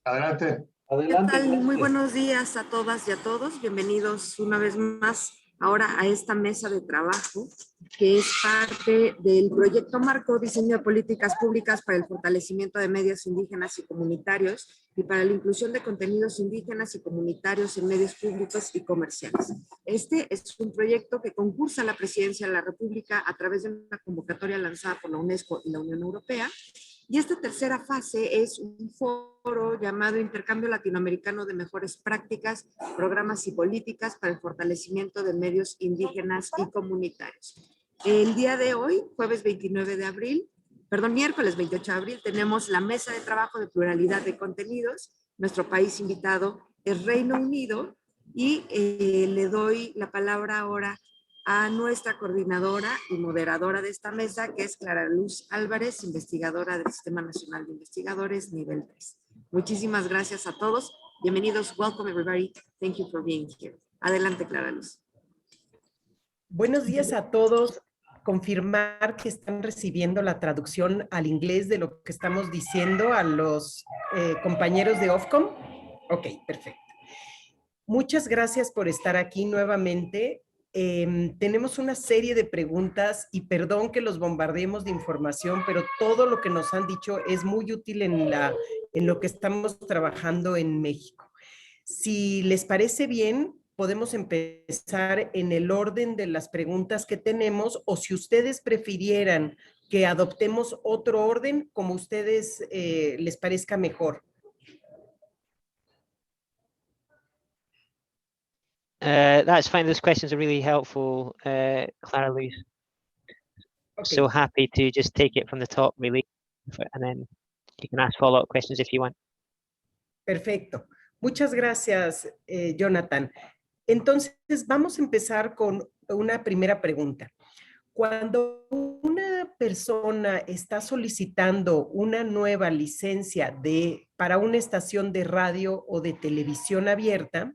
Adelante. ¿Qué tal? Muy buenos días a todas y a todos. Bienvenidos una vez más ahora a esta mesa de trabajo que es parte del proyecto Marco Diseño de Políticas Públicas para el Fortalecimiento de Medios Indígenas y Comunitarios y para la inclusión de contenidos indígenas y comunitarios en medios públicos y comerciales. Este es un proyecto que concursa a la Presidencia de la República a través de una convocatoria lanzada por la UNESCO y la Unión Europea. Y esta tercera fase es un foro llamado Intercambio Latinoamericano de Mejores Prácticas, Programas y Políticas para el Fortalecimiento de Medios Indígenas y Comunitarios. El día de hoy, jueves 29 de abril, miércoles 28 de abril, tenemos la mesa de trabajo de pluralidad de contenidos. Nuestro país invitado es Reino Unido y le doy la palabra ahora a nuestra coordinadora y moderadora de esta mesa, que es Clara Luz Álvarez, investigadora del Sistema Nacional de Investigadores, nivel 3. Muchísimas gracias a todos. Bienvenidos. Welcome, everybody. Thank you for being here. Adelante, Clara Luz. Buenos días a todos. Confirmar que están recibiendo la traducción al inglés de lo que estamos diciendo a los compañeros de Ofcom. Ok, perfecto. Muchas gracias por estar aquí nuevamente. Tenemos una serie de preguntas y perdón que los bombardeemos de información, pero todo lo que nos han dicho es muy útil en lo que estamos trabajando en México. Si les parece bien, podemos empezar en el orden de las preguntas que tenemos, o si ustedes prefirieran que adoptemos otro orden, como ustedes les parezca mejor. That's fine. Those questions are really helpful, Clara Luz. Okay. So happy to just take it from the top, really, and then you can ask follow-up questions if you want. Perfecto. Muchas gracias, Jonathan. Entonces, vamos a empezar con una primera pregunta. Cuando una persona está solicitando una nueva licencia para una estación de radio o de televisión abierta,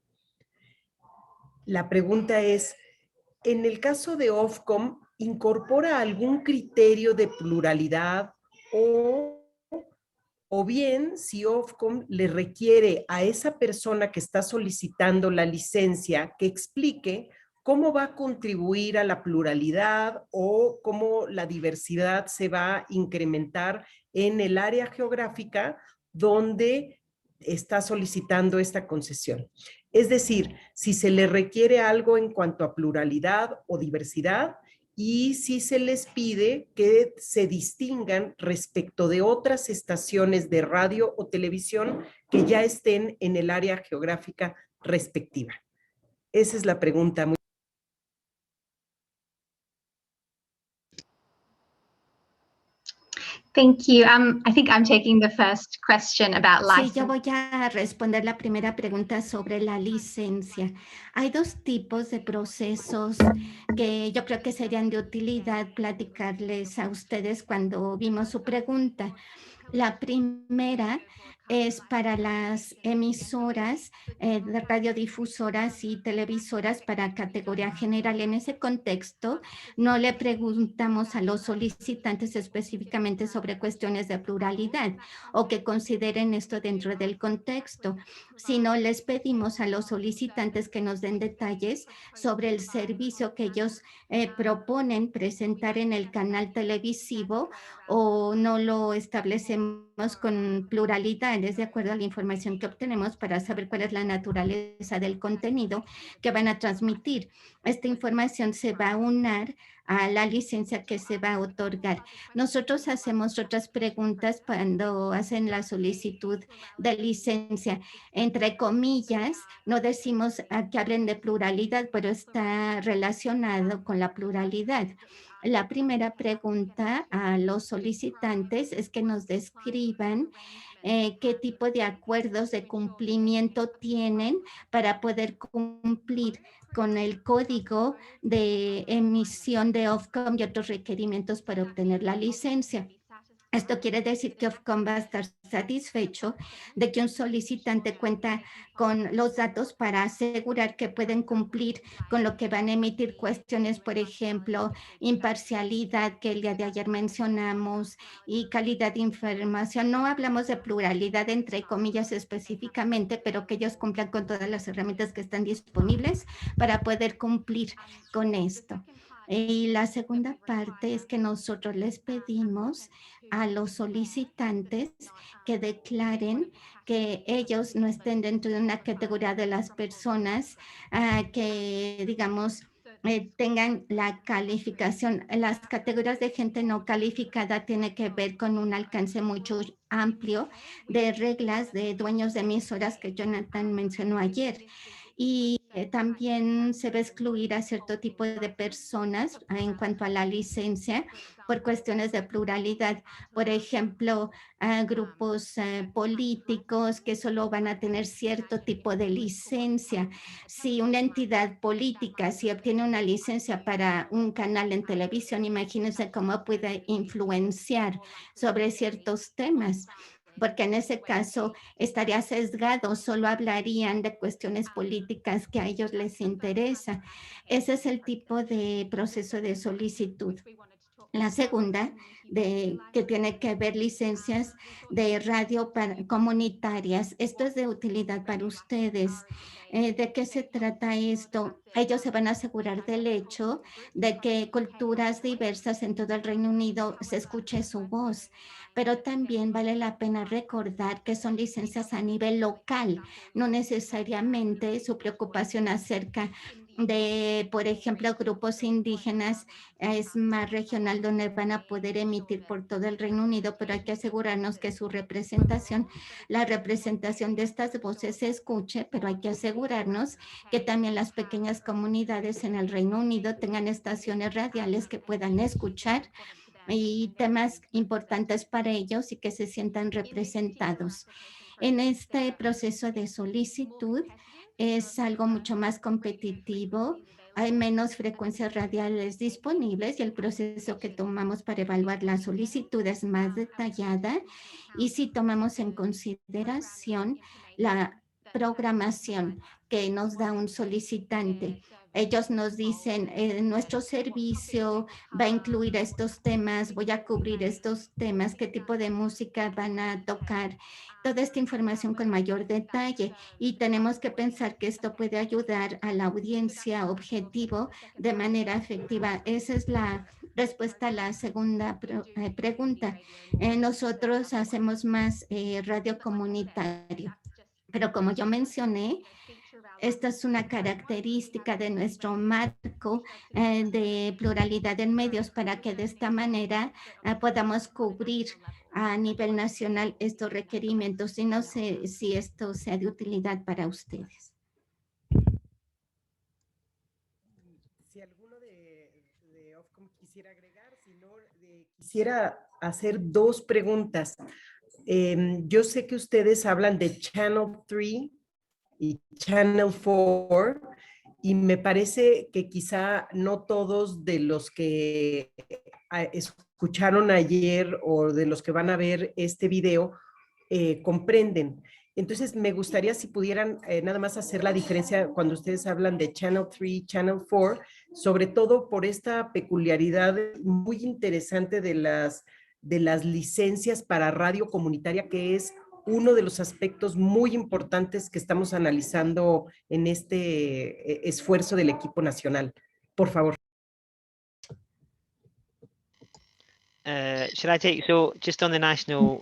la pregunta es, en el caso de Ofcom, ¿incorpora algún criterio de pluralidad o bien si Ofcom le requiere a esa persona que está solicitando la licencia que explique cómo va a contribuir a la pluralidad o cómo la diversidad se va a incrementar en el área geográfica donde está solicitando esta concesión? Es decir, si se le requiere algo en cuanto a pluralidad o diversidad y si se les pide que se distingan respecto de otras estaciones de radio o televisión que ya estén en el área geográfica respectiva. Esa es la pregunta. Thank you. I think I'm taking the first question about license. Sí, yo voy a responder la primera pregunta sobre la licencia. Hay dos tipos de procesos que yo creo que serían de utilidad platicarles a ustedes cuando vimos su pregunta. La primera es para las emisoras, de radiodifusoras y televisoras para categoría general. En ese contexto, no le preguntamos a los solicitantes específicamente sobre cuestiones de pluralidad o que consideren esto dentro del contexto, sino les pedimos a los solicitantes que nos den detalles sobre el servicio que ellos proponen presentar en el canal televisivo o no lo establecemos con pluralidad, es de acuerdo a la información que obtenemos para saber cuál es la naturaleza del contenido que van a transmitir. Esta información se va a unar a la licencia que se va a otorgar. Nosotros hacemos otras preguntas cuando hacen la solicitud de licencia. Entre comillas, no decimos que hablen de pluralidad, pero está relacionado con la pluralidad. La primera pregunta a los solicitantes es que nos describan qué tipo de acuerdos de cumplimiento tienen para poder cumplir con el código de emisión de Ofcom y otros requerimientos para obtener la licencia. Esto quiere decir que Ofcom va a estar satisfecho de que un solicitante cuenta con los datos para asegurar que pueden cumplir con lo que van a emitir cuestiones, por ejemplo, imparcialidad que el día de ayer mencionamos y calidad de información. No hablamos de pluralidad entre comillas específicamente, pero que ellos cumplan con todas las herramientas que están disponibles para poder cumplir con esto. Y la segunda parte es que nosotros les pedimos a los solicitantes que declaren que ellos no estén dentro de una categoría de las personas que, digamos, tengan la calificación. Las categorías de gente no calificada tiene que ver con un alcance mucho amplio de reglas de dueños de emisoras que Jonathan mencionó ayer. Y también se va a excluir a cierto tipo de personas en cuanto a la licencia por cuestiones de pluralidad. Por ejemplo, grupos políticos que solo van a tener cierto tipo de licencia. Si una entidad política, si obtiene una licencia para un canal en televisión, imagínense cómo puede influenciar sobre ciertos temas, porque en ese caso estaría sesgado, solo hablarían de cuestiones políticas que a ellos les interesa. Ese es el tipo de proceso de solicitud. La segunda, que tiene que ver licencias de radio comunitarias. Esto es de utilidad para ustedes. ¿De qué se trata esto? Ellos se van a asegurar del hecho de que culturas diversas en todo el Reino Unido se escuche su voz, pero también vale la pena recordar que son licencias a nivel local, no necesariamente su preocupación acerca de, por ejemplo, grupos indígenas es más regional, donde van a poder emitir por todo el Reino Unido, pero hay que asegurarnos que su representación, la representación de estas voces se escuche, pero hay que asegurarnos que también las pequeñas comunidades en el Reino Unido tengan estaciones radiales que puedan escuchar y temas importantes para ellos y que se sientan representados. En este proceso de solicitud es algo mucho más competitivo, hay menos frecuencias radiales disponibles y el proceso que tomamos para evaluar la solicitud es más detallada, y si tomamos en consideración la programación que nos da un solicitante. Ellos nos dicen, nuestro servicio va a incluir estos temas, voy a cubrir estos temas, qué tipo de música van a tocar, toda esta información con mayor detalle, y tenemos que pensar que esto puede ayudar a la audiencia objetivo de manera efectiva. Esa es la respuesta a la segunda pregunta. Nosotros hacemos más radio comunitario, pero como yo mencioné, esta es una característica de nuestro marco de pluralidad en medios, para que de esta manera podamos cubrir a nivel nacional estos requerimientos, y no sé si esto sea de utilidad para ustedes. Si alguno de Ofcom quisiera agregar, si no, quisiera hacer dos preguntas. Yo sé que ustedes hablan de Channel 3 y Channel 4, y me parece que quizá no todos de los que escucharon ayer o de los que van a ver este video comprenden. Entonces, me gustaría si pudieran nada más hacer la diferencia cuando ustedes hablan de Channel 3, Channel 4, sobre todo por esta peculiaridad muy interesante de las licencias para radio comunitaria, que es uno de los aspectos muy importantes que estamos analizando en este esfuerzo del equipo nacional. Por favor. Should I take, so just on the national,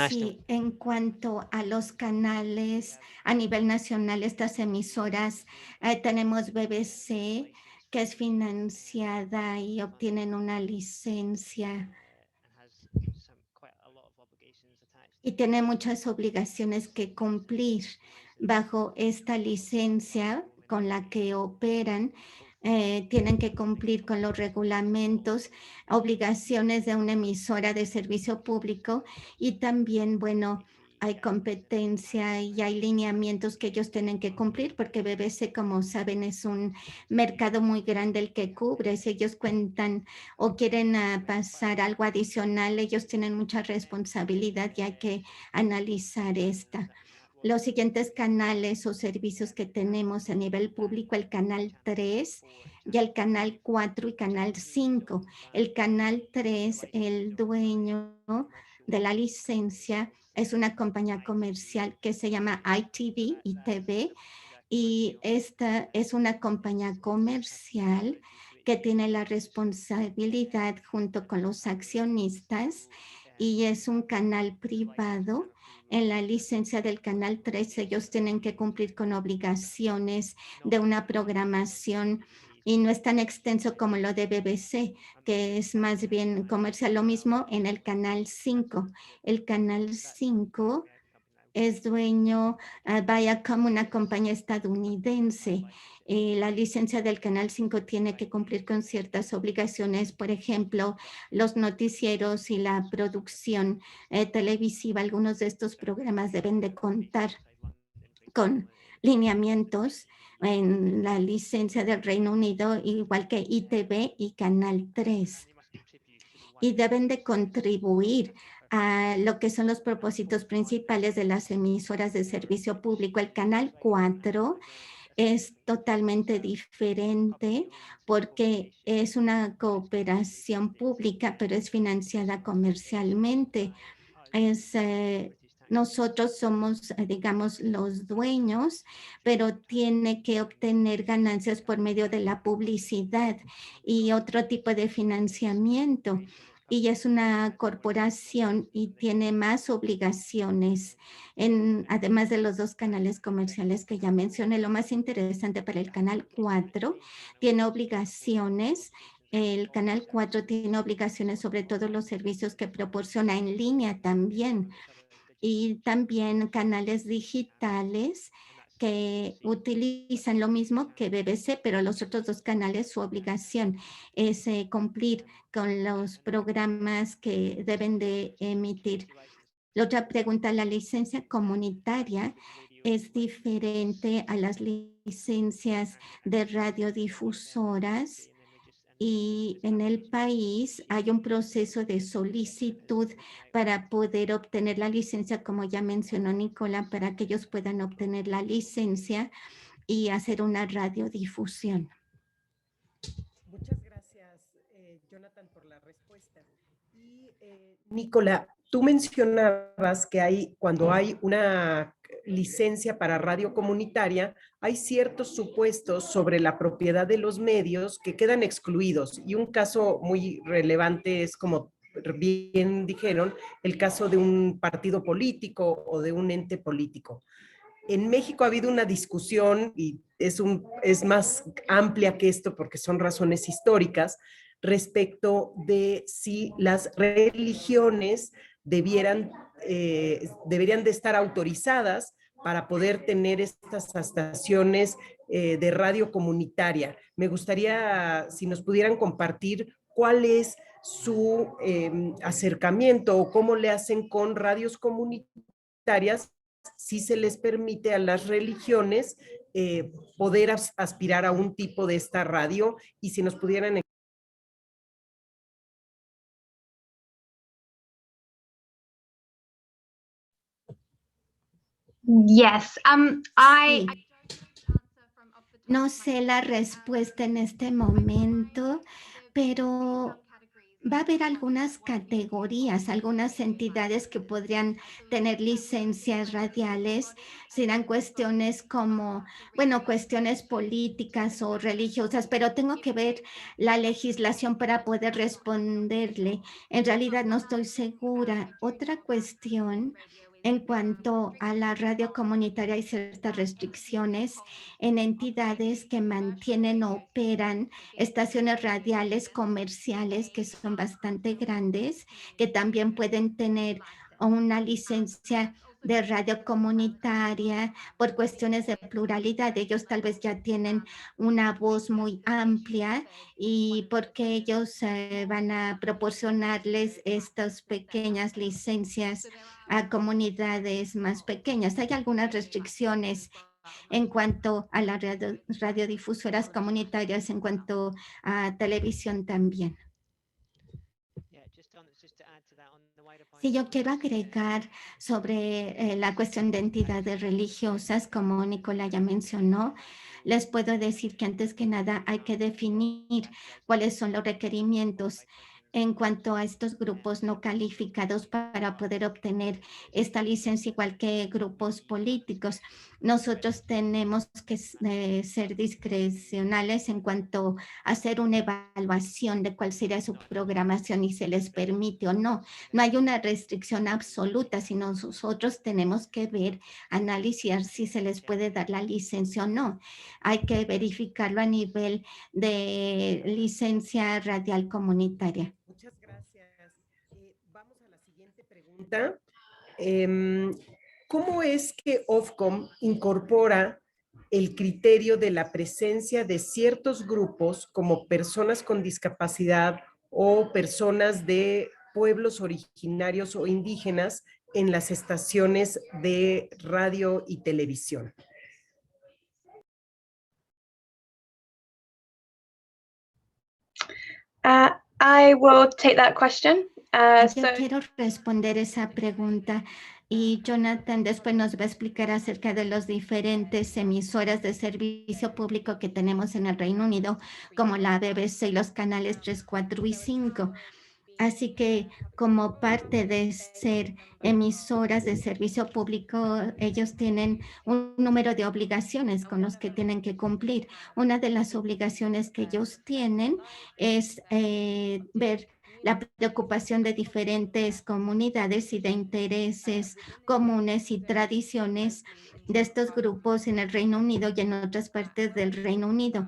Sí, en cuanto a los canales a nivel nacional, estas emisoras, tenemos BBC, que es financiada y obtienen una licencia y tiene muchas obligaciones que cumplir bajo esta licencia con la que operan. Tienen que cumplir con los reglamentos, obligaciones de una emisora de servicio público, y también, bueno, hay competencia y hay lineamientos que ellos tienen que cumplir, porque BBC, como saben, es un mercado muy grande el que cubre. Si ellos cuentan o quieren pasar algo adicional, ellos tienen mucha responsabilidad y hay que analizar esta. Los siguientes canales o servicios que tenemos a nivel público, el canal 3 y el canal 4 y canal 5. El canal 3, el dueño de la licencia es una compañía comercial que se llama ITV, y esta es una compañía comercial que tiene la responsabilidad junto con los accionistas y es un canal privado. En la licencia del canal 3 ellos tienen que cumplir con obligaciones de una programación y no es tan extenso como lo de BBC, que es más bien comercial. Lo mismo en el canal 5. El canal 5 es dueño, Viacom, una compañía estadounidense. La licencia del Canal 5 tiene que cumplir con ciertas obligaciones, por ejemplo, los noticieros y la producción televisiva. Algunos de estos programas deben de contar con lineamientos en la licencia del Reino Unido, igual que ITV y Canal 3. Y deben de contribuir a lo que son los propósitos principales de las emisoras de servicio público. El canal 4 es totalmente diferente porque es una cooperación pública, pero es financiada comercialmente. Nosotros somos, digamos, los dueños, pero tiene que obtener ganancias por medio de la publicidad y otro tipo de financiamiento. Y es una corporación y tiene más obligaciones, además de los dos canales comerciales que ya mencioné. Lo más interesante para el canal 4, tiene obligaciones. El canal 4 tiene obligaciones sobre todos los servicios que proporciona en línea también, y también canales digitales que utilizan lo mismo que BBC, pero los otros dos canales, su obligación es cumplir con los programas que deben de emitir. La otra pregunta, la licencia comunitaria es diferente a las licencias de radiodifusoras, y en el país hay un proceso de solicitud para poder obtener la licencia, como ya mencionó Nicola, para que ellos puedan obtener la licencia y hacer una radiodifusión. Muchas gracias, Jonathan, por la respuesta. Y Nicola, tú mencionabas que cuando hay una licencia para radio comunitaria, hay ciertos supuestos sobre la propiedad de los medios que quedan excluidos. Y un caso muy relevante es, como bien dijeron, el caso de un partido político o de un ente político. En México ha habido una discusión, y es más amplia que esto porque son razones históricas, respecto de si las religiones deberían de estar autorizadas para poder tener estas estaciones de radio comunitaria. Me gustaría, si nos pudieran compartir cuál es su acercamiento o cómo le hacen con radios comunitarias, si se les permite a las religiones poder aspirar a un tipo de esta radio, y si nos pudieran... Yes, Sí. No sé la respuesta en este momento, pero va a haber algunas categorías, algunas entidades que podrían tener licencias radiales, serán cuestiones como, bueno, cuestiones políticas o religiosas, pero tengo que ver la legislación para poder responderle. En realidad no estoy segura. Otra cuestión, en cuanto a la radio comunitaria, hay ciertas restricciones en entidades que mantienen o operan estaciones radiales comerciales que son bastante grandes, que también pueden tener una licencia de radio comunitaria por cuestiones de pluralidad. Ellos tal vez ya tienen una voz muy amplia y porque ellos van a proporcionarles estas pequeñas licencias a comunidades más pequeñas. Hay algunas restricciones en cuanto a las radiodifusoras comunitarias, en cuanto a televisión también. Sí, yo quiero agregar sobre la cuestión de entidades religiosas, como Nicola ya mencionó. Les puedo decir que antes que nada hay que definir cuáles son los requerimientos en cuanto a estos grupos no calificados para poder obtener esta licencia, igual que grupos políticos. Nosotros tenemos que ser discrecionales en cuanto a hacer una evaluación de cuál sería su programación y se les permite o no. No hay una restricción absoluta, sino nosotros tenemos que ver, analizar si se les puede dar la licencia o no. Hay que verificarlo a nivel de licencia radial comunitaria. Muchas gracias. Vamos a la siguiente pregunta. ¿Cómo es que Ofcom incorpora el criterio de la presencia de ciertos grupos como personas con discapacidad o personas de pueblos originarios o indígenas en las estaciones de radio y televisión? I will take that question. Yo quiero responder esa pregunta y Jonathan después nos va a explicar acerca de las diferentes emisoras de servicio público que tenemos en el Reino Unido, como la BBC y los canales 3, 4 y 5. Así que como parte de ser emisoras de servicio público, ellos tienen un número de obligaciones con los que tienen que cumplir. Una de las obligaciones que ellos tienen es ver la preocupación de diferentes comunidades y de intereses comunes y tradiciones de estos grupos en el Reino Unido y en otras partes del Reino Unido.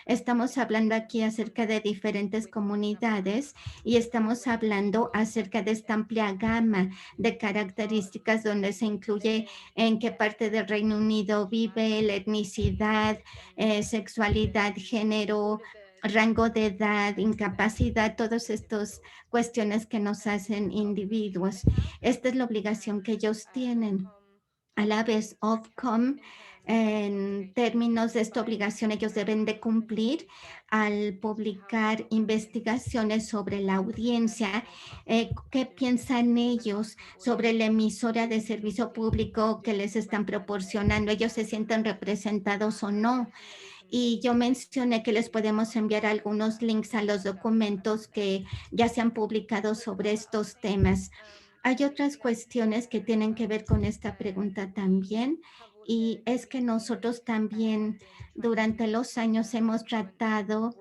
Estamos hablando aquí acerca de diferentes comunidades y estamos hablando acerca de esta amplia gama de características donde se incluye en qué parte del Reino Unido vive, la etnicidad, sexualidad, género, rango de edad, incapacidad, todas estas cuestiones que nos hacen individuos. Esta es la obligación que ellos tienen. A la vez, Ofcom, en términos de esta obligación, ellos deben de cumplir al publicar investigaciones sobre la audiencia, qué piensan ellos sobre la emisora de servicio público que les están proporcionando, ellos se sienten representados o no. Y yo mencioné que les podemos enviar algunos links a los documentos que ya se han publicado sobre estos temas. Hay otras cuestiones que tienen que ver con esta pregunta también, y es que nosotros también durante los años hemos tratado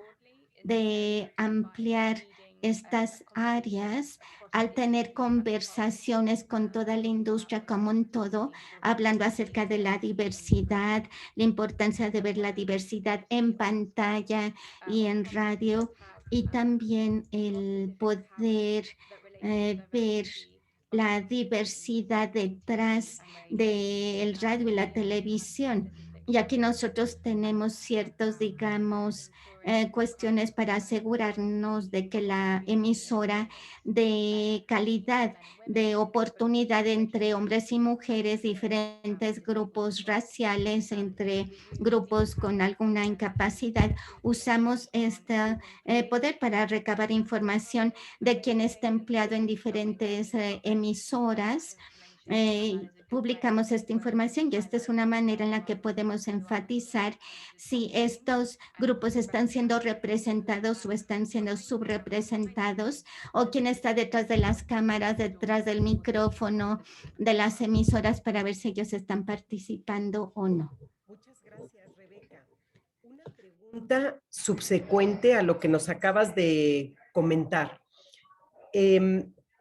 de ampliar estas áreas al tener conversaciones con toda la industria como un todo, hablando acerca de la diversidad, la importancia de ver la diversidad en pantalla y en radio, y también el poder ver la diversidad detrás del radio y la televisión. Y aquí nosotros tenemos ciertos, digamos, cuestiones para asegurarnos de que la emisora de calidad, de oportunidad entre hombres y mujeres, diferentes grupos raciales, entre grupos con alguna incapacidad, usamos este poder para recabar información de quién está empleado en diferentes emisoras. Publicamos esta información y esta es una manera en la que podemos enfatizar si estos grupos están siendo representados o están siendo subrepresentados, o quién está detrás de las cámaras, detrás del micrófono de las emisoras, para ver si ellos están participando o no. Muchas gracias, Rebeca. Una pregunta subsecuente a lo que nos acabas de comentar.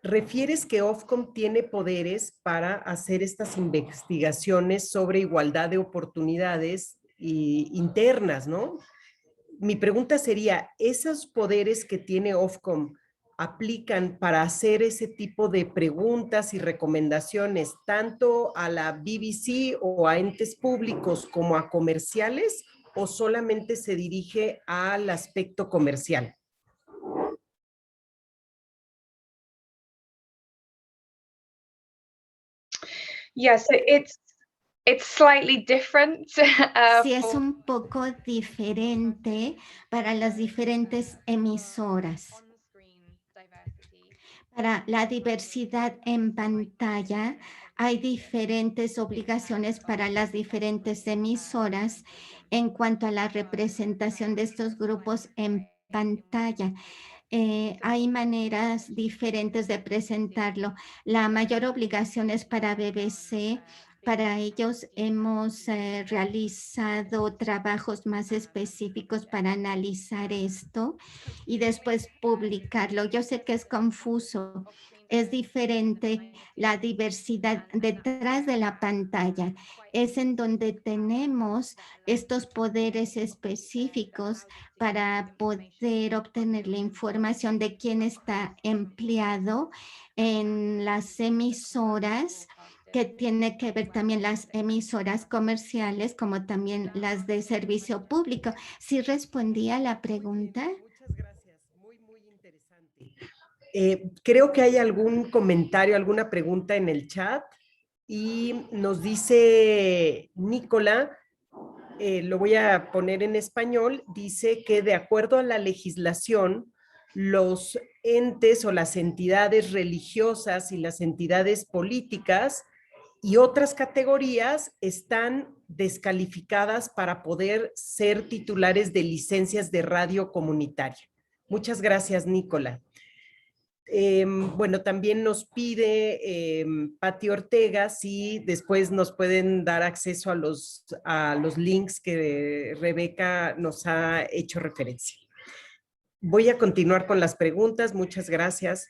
Refieres que Ofcom tiene poderes para hacer estas investigaciones sobre igualdad de oportunidades internas, ¿no? Mi pregunta sería, ¿esos poderes que tiene Ofcom aplican para hacer ese tipo de preguntas y recomendaciones tanto a la BBC o a entes públicos como a comerciales, o solamente se dirige al aspecto comercial? Yeah, so it's slightly different. Sí, es un poco diferente para las diferentes emisoras. Para la diversidad en pantalla, hay diferentes obligaciones para las diferentes emisoras en cuanto a la representación de estos grupos en pantalla. Hay maneras diferentes de presentarlo. La mayor obligación es para BBC. Para ellos hemos realizado trabajos más específicos para analizar esto y después publicarlo. Yo sé que es confuso, es diferente la diversidad detrás de la pantalla. Es en donde tenemos estos poderes específicos para poder obtener la información de quién está empleado en las emisoras, que tiene que ver también las emisoras comerciales como también las de servicio público. ¿Sí respondí a la pregunta? Muchas gracias, muy interesante. Creo que hay algún comentario, alguna pregunta en el chat y nos dice Nicola, lo voy a poner en español, dice que de acuerdo a la legislación, los entes o las entidades religiosas y las entidades políticas y otras categorías están descalificadas para poder ser titulares de licencias de radio comunitaria. Muchas gracias, Nicola. Bueno, también nos pide Pati Ortega si después nos pueden dar acceso a los links que Rebeca nos ha hecho referencia. Voy a continuar con las preguntas. Muchas gracias.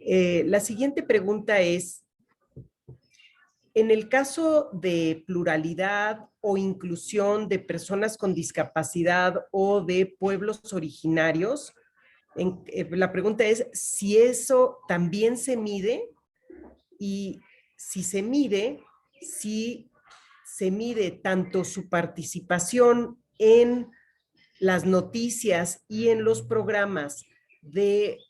La siguiente pregunta es, en el caso de pluralidad o inclusión de personas con discapacidad o de pueblos originarios, la pregunta es si eso también se mide y si se mide tanto su participación en las noticias y en los programas de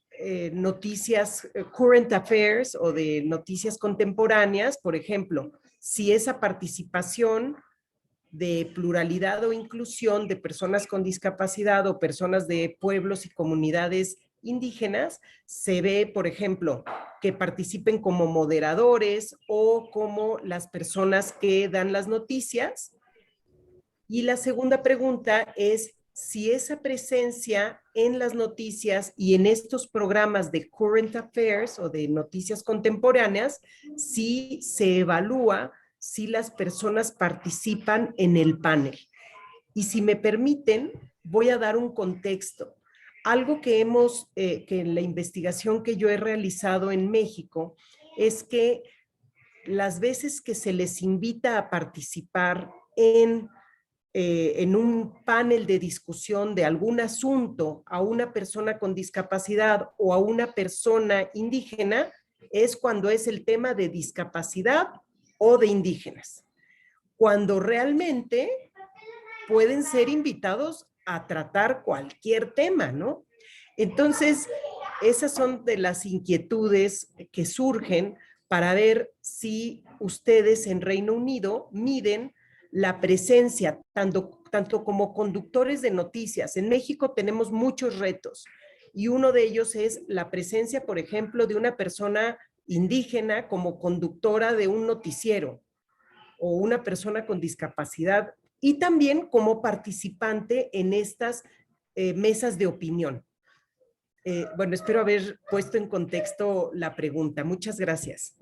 noticias current affairs o de noticias contemporáneas, por ejemplo, si esa participación de pluralidad o inclusión de personas con discapacidad o personas de pueblos y comunidades indígenas, se ve, por ejemplo, que participen como moderadores o como las personas que dan las noticias. Y la segunda pregunta es si esa presencia en las noticias y en estos programas de current affairs o de noticias contemporáneas, si se evalúa si las personas participan en el panel. Y si me permiten, voy a dar un contexto. Algo que que en la investigación que yo he realizado en México es que las veces que se les invita a participar en un panel de discusión de algún asunto a una persona con discapacidad o a una persona indígena, es cuando es el tema de discapacidad o de indígenas, cuando realmente pueden ser invitados a tratar cualquier tema, ¿no? Entonces, esas son de las inquietudes que surgen para ver si ustedes en Reino Unido miden la presencia, tanto como conductores de noticias. En México tenemos muchos retos y uno de ellos es la presencia, por ejemplo, de una persona indígena como conductora de un noticiero o una persona con discapacidad y también como participante en estas mesas de opinión. Bueno, espero haber puesto en contexto la pregunta. Muchas gracias.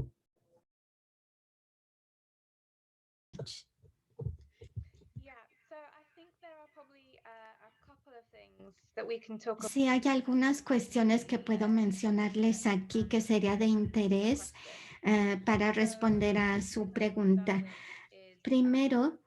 Sí, hay algunas cuestiones que puedo mencionarles aquí que sería de interés para responder a su pregunta. Primero,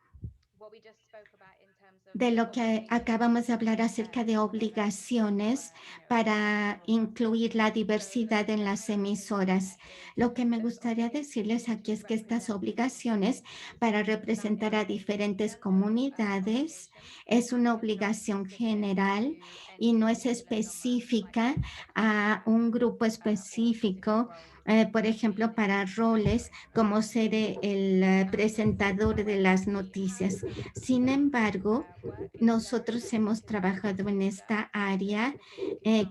de lo que acabamos de hablar acerca de obligaciones para incluir la diversidad en las emisoras. Lo que me gustaría decirles aquí es que estas obligaciones para representar a diferentes comunidades es una obligación general y no es específica a un grupo específico. Por ejemplo, para roles como ser el presentador de las noticias. Sin embargo, nosotros hemos trabajado en esta área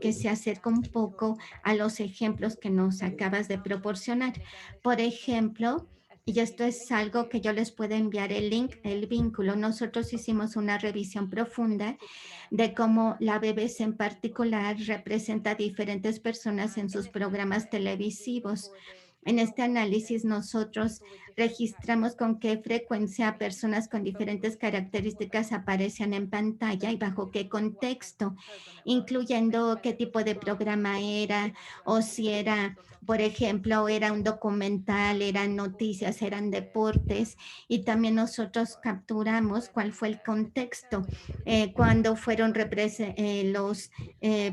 que se acerca un poco a los ejemplos que nos acabas de proporcionar. Por ejemplo, y esto es algo que yo les puedo enviar el link, el vínculo. Nosotros hicimos una revisión profunda de cómo la BBC en particular representa a diferentes personas en sus programas televisivos. En este análisis nosotros registramos con qué frecuencia personas con diferentes características aparecen en pantalla y bajo qué contexto, incluyendo qué tipo de programa era o si era, por ejemplo, era un documental, eran noticias, eran deportes, y también nosotros capturamos cuál fue el contexto, cuándo fueron los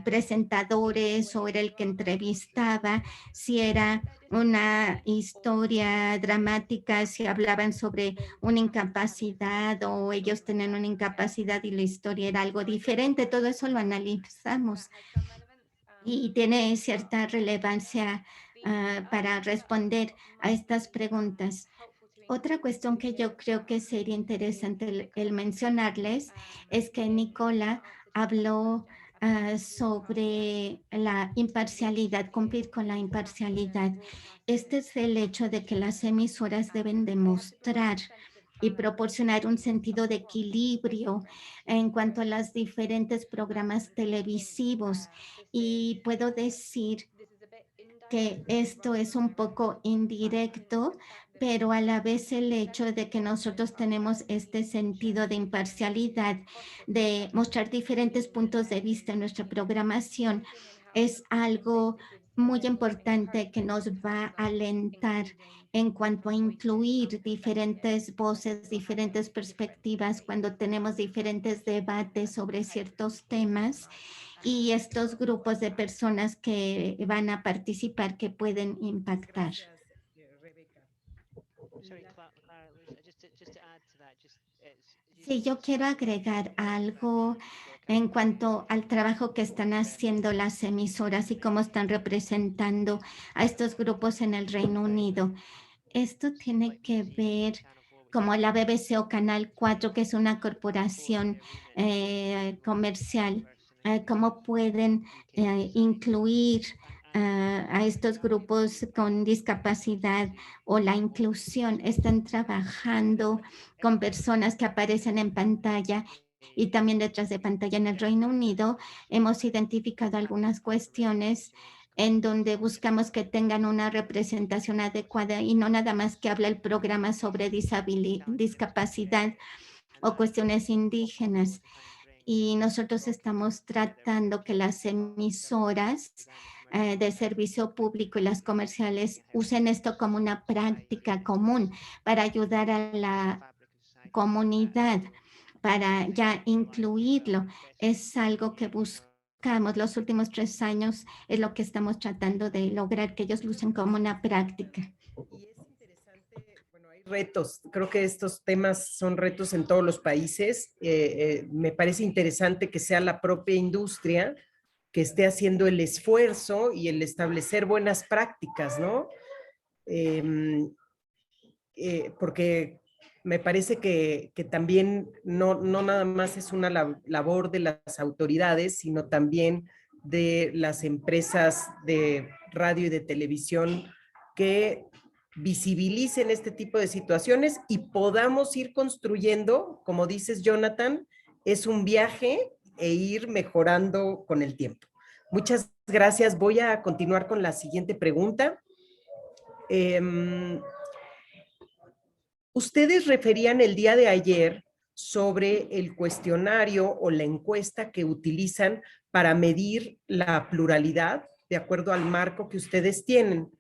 presentadores o era el que entrevistaba, si era una historia dramática, si hablaban sobre una incapacidad o ellos tenían una incapacidad y la historia era algo diferente. Todo eso lo analizamos y tiene cierta relevancia para responder a estas preguntas. Otra cuestión que yo creo que sería interesante el mencionarles es que Nicola habló sobre la imparcialidad, cumplir con la imparcialidad. Este es el hecho de que las emisoras deben demostrar y proporcionar un sentido de equilibrio en cuanto a los diferentes programas televisivos. Y puedo decir que esto es un poco indirecto, pero a la vez el hecho de que nosotros tenemos este sentido de imparcialidad, de mostrar diferentes puntos de vista en nuestra programación, es algo muy importante que nos va a alentar en cuanto a incluir diferentes voces, diferentes perspectivas cuando tenemos diferentes debates sobre ciertos temas y estos grupos de personas que van a participar que pueden impactar. Sí, yo quiero agregar algo en cuanto al trabajo que están haciendo las emisoras y cómo están representando a estos grupos en el Reino Unido. Esto tiene que ver como la BBC o Canal 4, que es una corporación comercial, cómo pueden incluir a estos grupos con discapacidad o la inclusión. Están trabajando con personas que aparecen en pantalla y también detrás de pantalla en el Reino Unido. Hemos identificado algunas cuestiones en donde buscamos que tengan una representación adecuada y no nada más que habla el programa sobre discapacidad o cuestiones indígenas. Y nosotros estamos tratando que las emisoras de servicio público y las comerciales usen esto como una práctica común para ayudar a la comunidad, para ya incluirlo. Es algo que buscamos los últimos 3 años, es lo que estamos tratando de lograr, que ellos lo usen como una práctica. Y es interesante, bueno, hay retos, creo que estos temas son retos en todos los países. Me parece interesante que sea la propia industria que esté haciendo el esfuerzo y el establecer buenas prácticas, ¿no? Porque me parece que también no nada más es una labor de las autoridades, sino también de las empresas de radio y de televisión que visibilicen este tipo de situaciones y podamos ir construyendo, como dices, Jonathan, es un viaje e ir mejorando con el tiempo. Muchas gracias. Voy a continuar con la siguiente pregunta. Ustedes referían el día de ayer sobre el cuestionario o la encuesta que utilizan para medir la pluralidad de acuerdo al marco que ustedes tienen.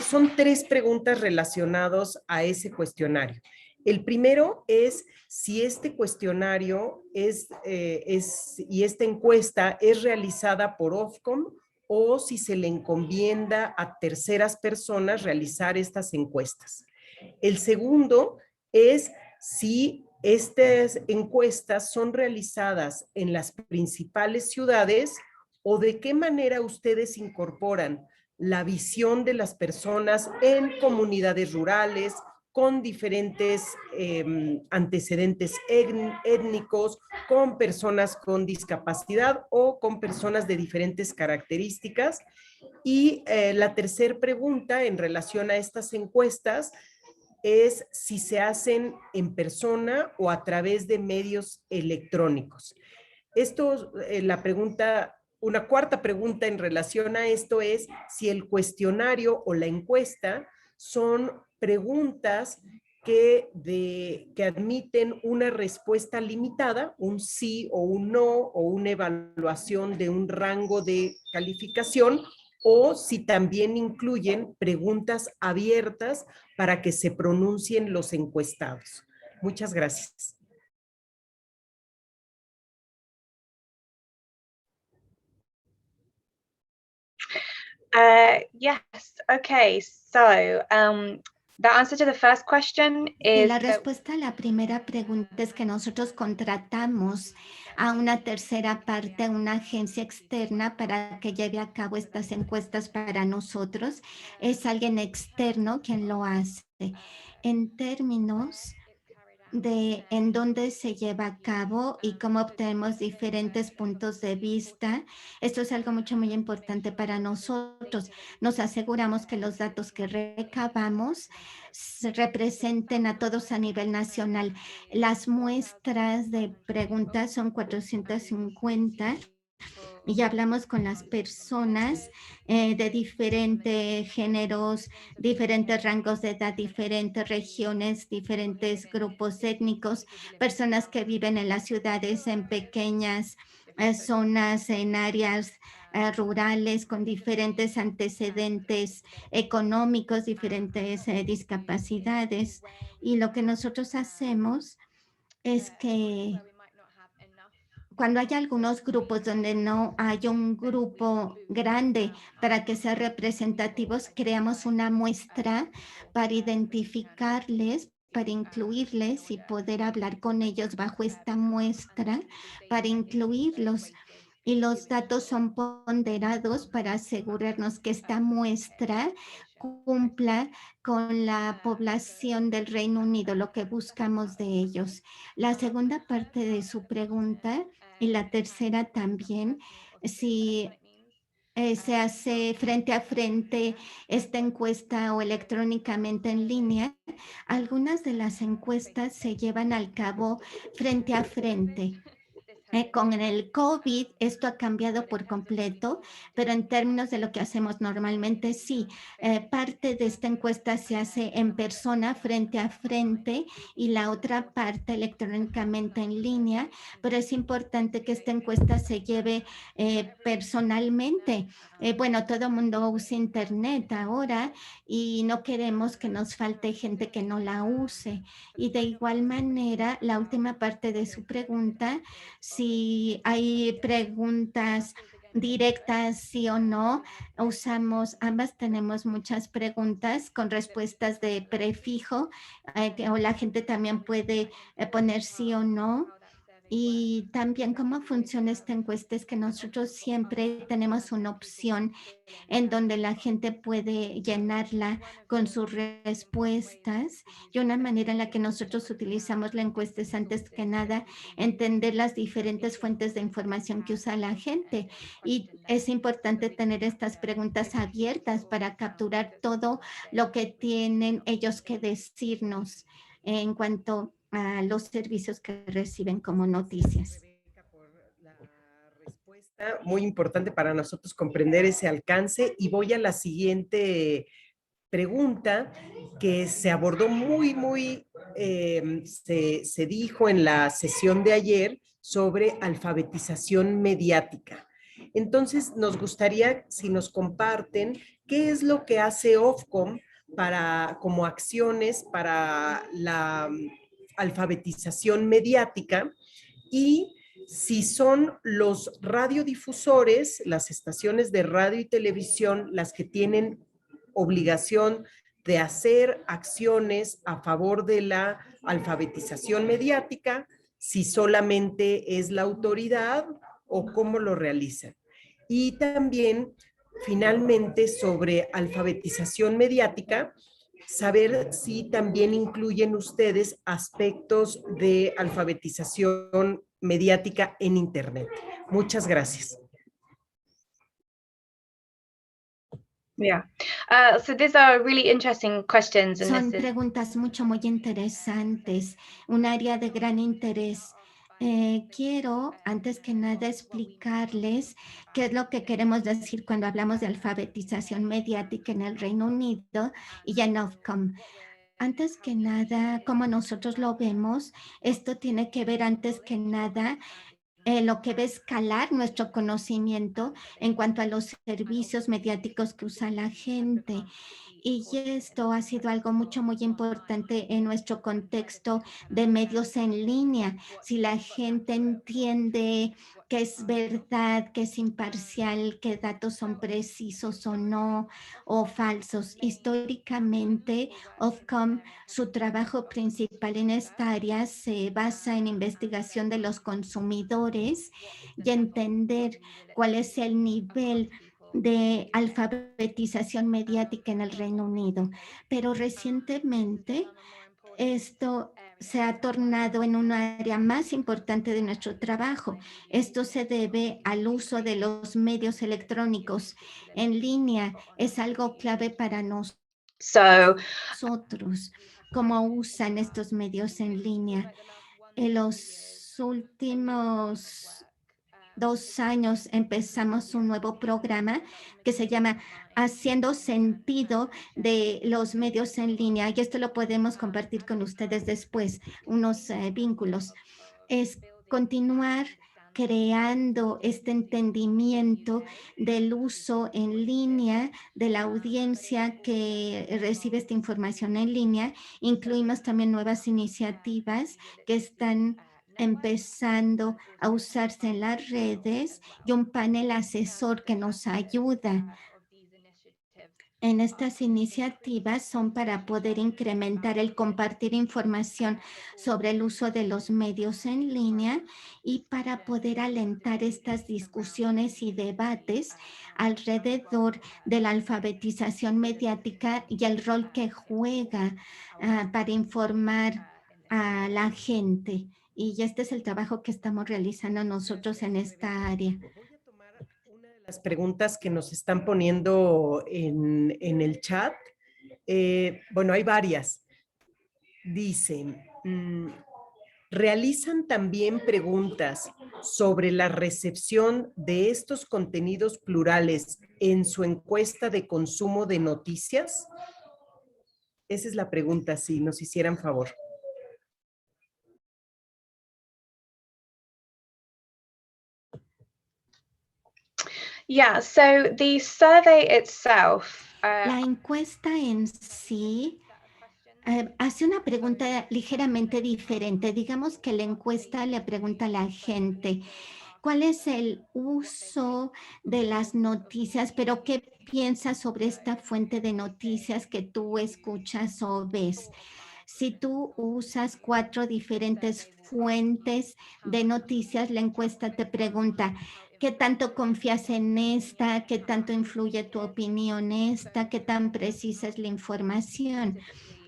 Son 3 preguntas relacionadas a ese cuestionario. El primero es si este cuestionario y esta encuesta es realizada por Ofcom o si se le encomienda a terceras personas realizar estas encuestas. El segundo es si estas encuestas son realizadas en las principales ciudades o de qué manera ustedes incorporan la visión de las personas en comunidades rurales, con diferentes antecedentes étnicos, con personas con discapacidad o con personas de diferentes características. Y la tercera pregunta en relación a estas encuestas es si se hacen en persona o a través de medios electrónicos. Esto, una cuarta pregunta en relación a esto es si el cuestionario o la encuesta son preguntas que admiten una respuesta limitada, un sí o un no, o una evaluación de un rango de calificación, o si también incluyen preguntas abiertas para que se pronuncien los encuestados. Muchas gracias. Yes. Okay. So the answer to the first question Y is la respuesta a la primera pregunta es que nosotros contratamos a una tercera parte, una agencia externa para que lleve a cabo estas encuestas para nosotros. Es alguien externo quien lo hace. En términos de en dónde se lleva a cabo y cómo obtenemos diferentes puntos de vista. Esto es algo muy importante para nosotros. Nos aseguramos que los datos que recabamos se representen a todos a nivel nacional. Las muestras de preguntas son 450 y hablamos con las personas de diferentes géneros, diferentes rangos de edad, diferentes regiones, diferentes grupos étnicos, personas que viven en las ciudades, en pequeñas zonas, en áreas rurales con diferentes antecedentes económicos, diferentes discapacidades. Y lo que nosotros hacemos es que cuando hay algunos grupos donde no hay un grupo grande para que sean representativos, creamos una muestra para identificarles, para incluirles y poder hablar con ellos bajo esta muestra, para incluirlos. Y los datos son ponderados para asegurarnos que esta muestra cumpla con la población del Reino Unido, lo que buscamos de ellos. La segunda parte de su pregunta y la tercera también, si se hace frente a frente esta encuesta o electrónicamente en línea. Algunas de las encuestas se llevan al cabo frente a frente. Con el COVID esto ha cambiado por completo, pero en términos de lo que hacemos normalmente, sí, parte de esta encuesta se hace en persona, frente a frente, y la otra parte electrónicamente en línea, pero es importante que esta encuesta se lleve personalmente. Bueno, todo el mundo usa Internet ahora y no queremos que nos falte gente que no la use. Y de igual manera, la última parte de su pregunta, si hay preguntas directas, sí o no, usamos, ambas tenemos muchas preguntas con respuestas de prefijo, o la gente también puede poner sí o no. Y también cómo funciona esta encuesta es que nosotros siempre tenemos una opción en donde la gente puede llenarla con sus respuestas, y una manera en la que nosotros utilizamos la encuesta es antes que nada entender las diferentes fuentes de información que usa la gente, y es importante tener estas preguntas abiertas para capturar todo lo que tienen ellos que decirnos en cuanto a los servicios que reciben como noticias. Muy importante para nosotros comprender ese alcance, y voy a la siguiente pregunta que se abordó se dijo en la sesión de ayer sobre alfabetización mediática. Entonces, nos gustaría si nos comparten qué es lo que hace Ofcom como acciones para la alfabetización mediática, y si son los radiodifusores, las estaciones de radio y televisión, las que tienen obligación de hacer acciones a favor de la alfabetización mediática, si solamente es la autoridad o cómo lo realizan. Y también, finalmente, sobre alfabetización mediática, saber si también incluyen ustedes aspectos de alfabetización mediática en Internet. Muchas gracias. Yeah. So these are really interesting questions. And Son this is... preguntas muy interesantes, un área de gran interés. Quiero, antes que nada, explicarles qué es lo que queremos decir cuando hablamos de alfabetización mediática en el Reino Unido y en Ofcom. Antes que nada, como nosotros lo vemos, esto tiene que ver antes que nada lo que va a escalar nuestro conocimiento en cuanto a los servicios mediáticos que usa la gente. Y esto ha sido algo muy importante en nuestro contexto de medios en línea. Si la gente entiende que es verdad, que es imparcial, que datos son precisos o no, o falsos. Históricamente, Ofcom, su trabajo principal en esta área se basa en investigación de los consumidores y entender cuál es el nivel de alfabetización mediática en el Reino Unido. Pero recientemente esto se ha tornado en un área más importante de nuestro trabajo. Esto se debe al uso de los medios electrónicos en línea. Es algo clave para nosotros. ¿Cómo usan estos medios en línea? En los últimos 2 años empezamos un nuevo programa que se llama Haciendo Sentido de los Medios en Línea, y esto lo podemos compartir con ustedes después, unos vínculos. Es continuar creando este entendimiento del uso en línea de la audiencia que recibe esta información en línea. Incluimos también nuevas iniciativas que están empezando a usarse en las redes y un panel asesor que nos ayuda. En estas iniciativas son para poder incrementar el compartir información sobre el uso de los medios en línea y para poder alentar estas discusiones y debates alrededor de la alfabetización mediática y el rol que juega para informar a la gente. Y este es el trabajo que estamos realizando nosotros en esta área. Voy a tomar una de las preguntas que nos están poniendo en el chat. Bueno, hay varias. Dicen, ¿realizan también preguntas sobre la recepción de estos contenidos plurales en su encuesta de consumo de noticias? Esa es la pregunta, si nos hicieran favor. Yeah, so the survey itself. La encuesta en sí hace una pregunta ligeramente diferente. Digamos que la encuesta le pregunta a la gente cuál es el uso de las noticias, pero qué piensas sobre esta fuente de noticias que tú escuchas o ves. Si tú usas 4 diferentes fuentes de noticias, la encuesta te pregunta, ¿qué tanto confías en esta? ¿Qué tanto influye tu opinión esta? ¿Qué tan precisa es la información?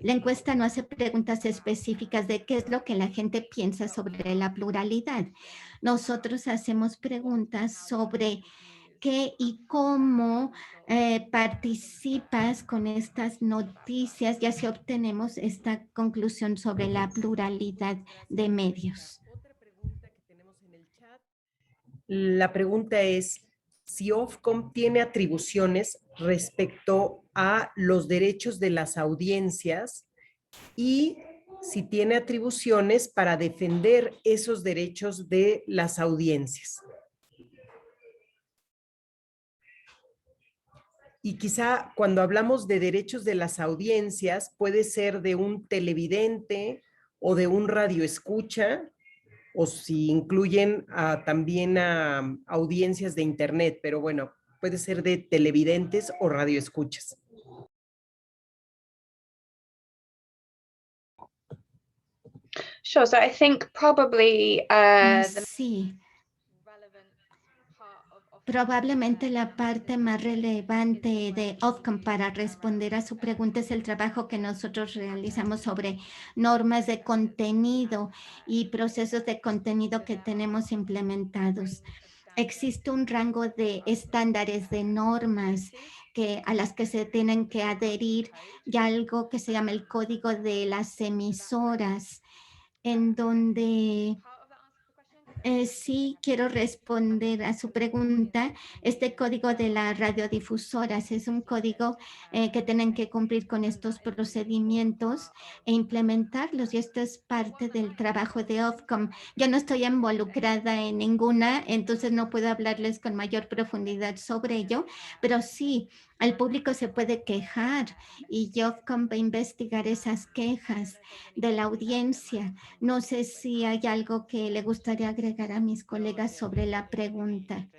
La encuesta no hace preguntas específicas de qué es lo que la gente piensa sobre la pluralidad. Nosotros hacemos preguntas sobre qué y cómo participas con estas noticias y así obtenemos esta conclusión sobre la pluralidad de medios. Otra pregunta que tenemos en el chat. La pregunta es si Ofcom tiene atribuciones respecto a los derechos de las audiencias y si tiene atribuciones para defender esos derechos de las audiencias. Y quizá cuando hablamos de derechos de las audiencias, puede ser de un televidente o de un radioescucha, o si incluyen también a audiencias de internet, pero bueno, puede ser de televidentes o radioescuchas. Sure. So I think probably Sí, probablemente la parte más relevante de Ofcom para responder a su pregunta es el trabajo que nosotros realizamos sobre normas de contenido y procesos de contenido que tenemos implementados. Existe un rango de estándares, de normas a las que se tienen que adherir y algo que se llama el código de las emisoras, en donde sí, quiero responder a su pregunta. Este código de las radiodifusoras es un código que tienen que cumplir con estos procedimientos e implementarlos, y esto es parte del trabajo de Ofcom. Yo no estoy involucrada en ninguna, entonces no puedo hablarles con mayor profundidad sobre ello, pero sí, el público se puede quejar y Ofcom va a investigar esas quejas de la audiencia. No sé si hay algo que le gustaría agregar a mis colegas sobre la pregunta.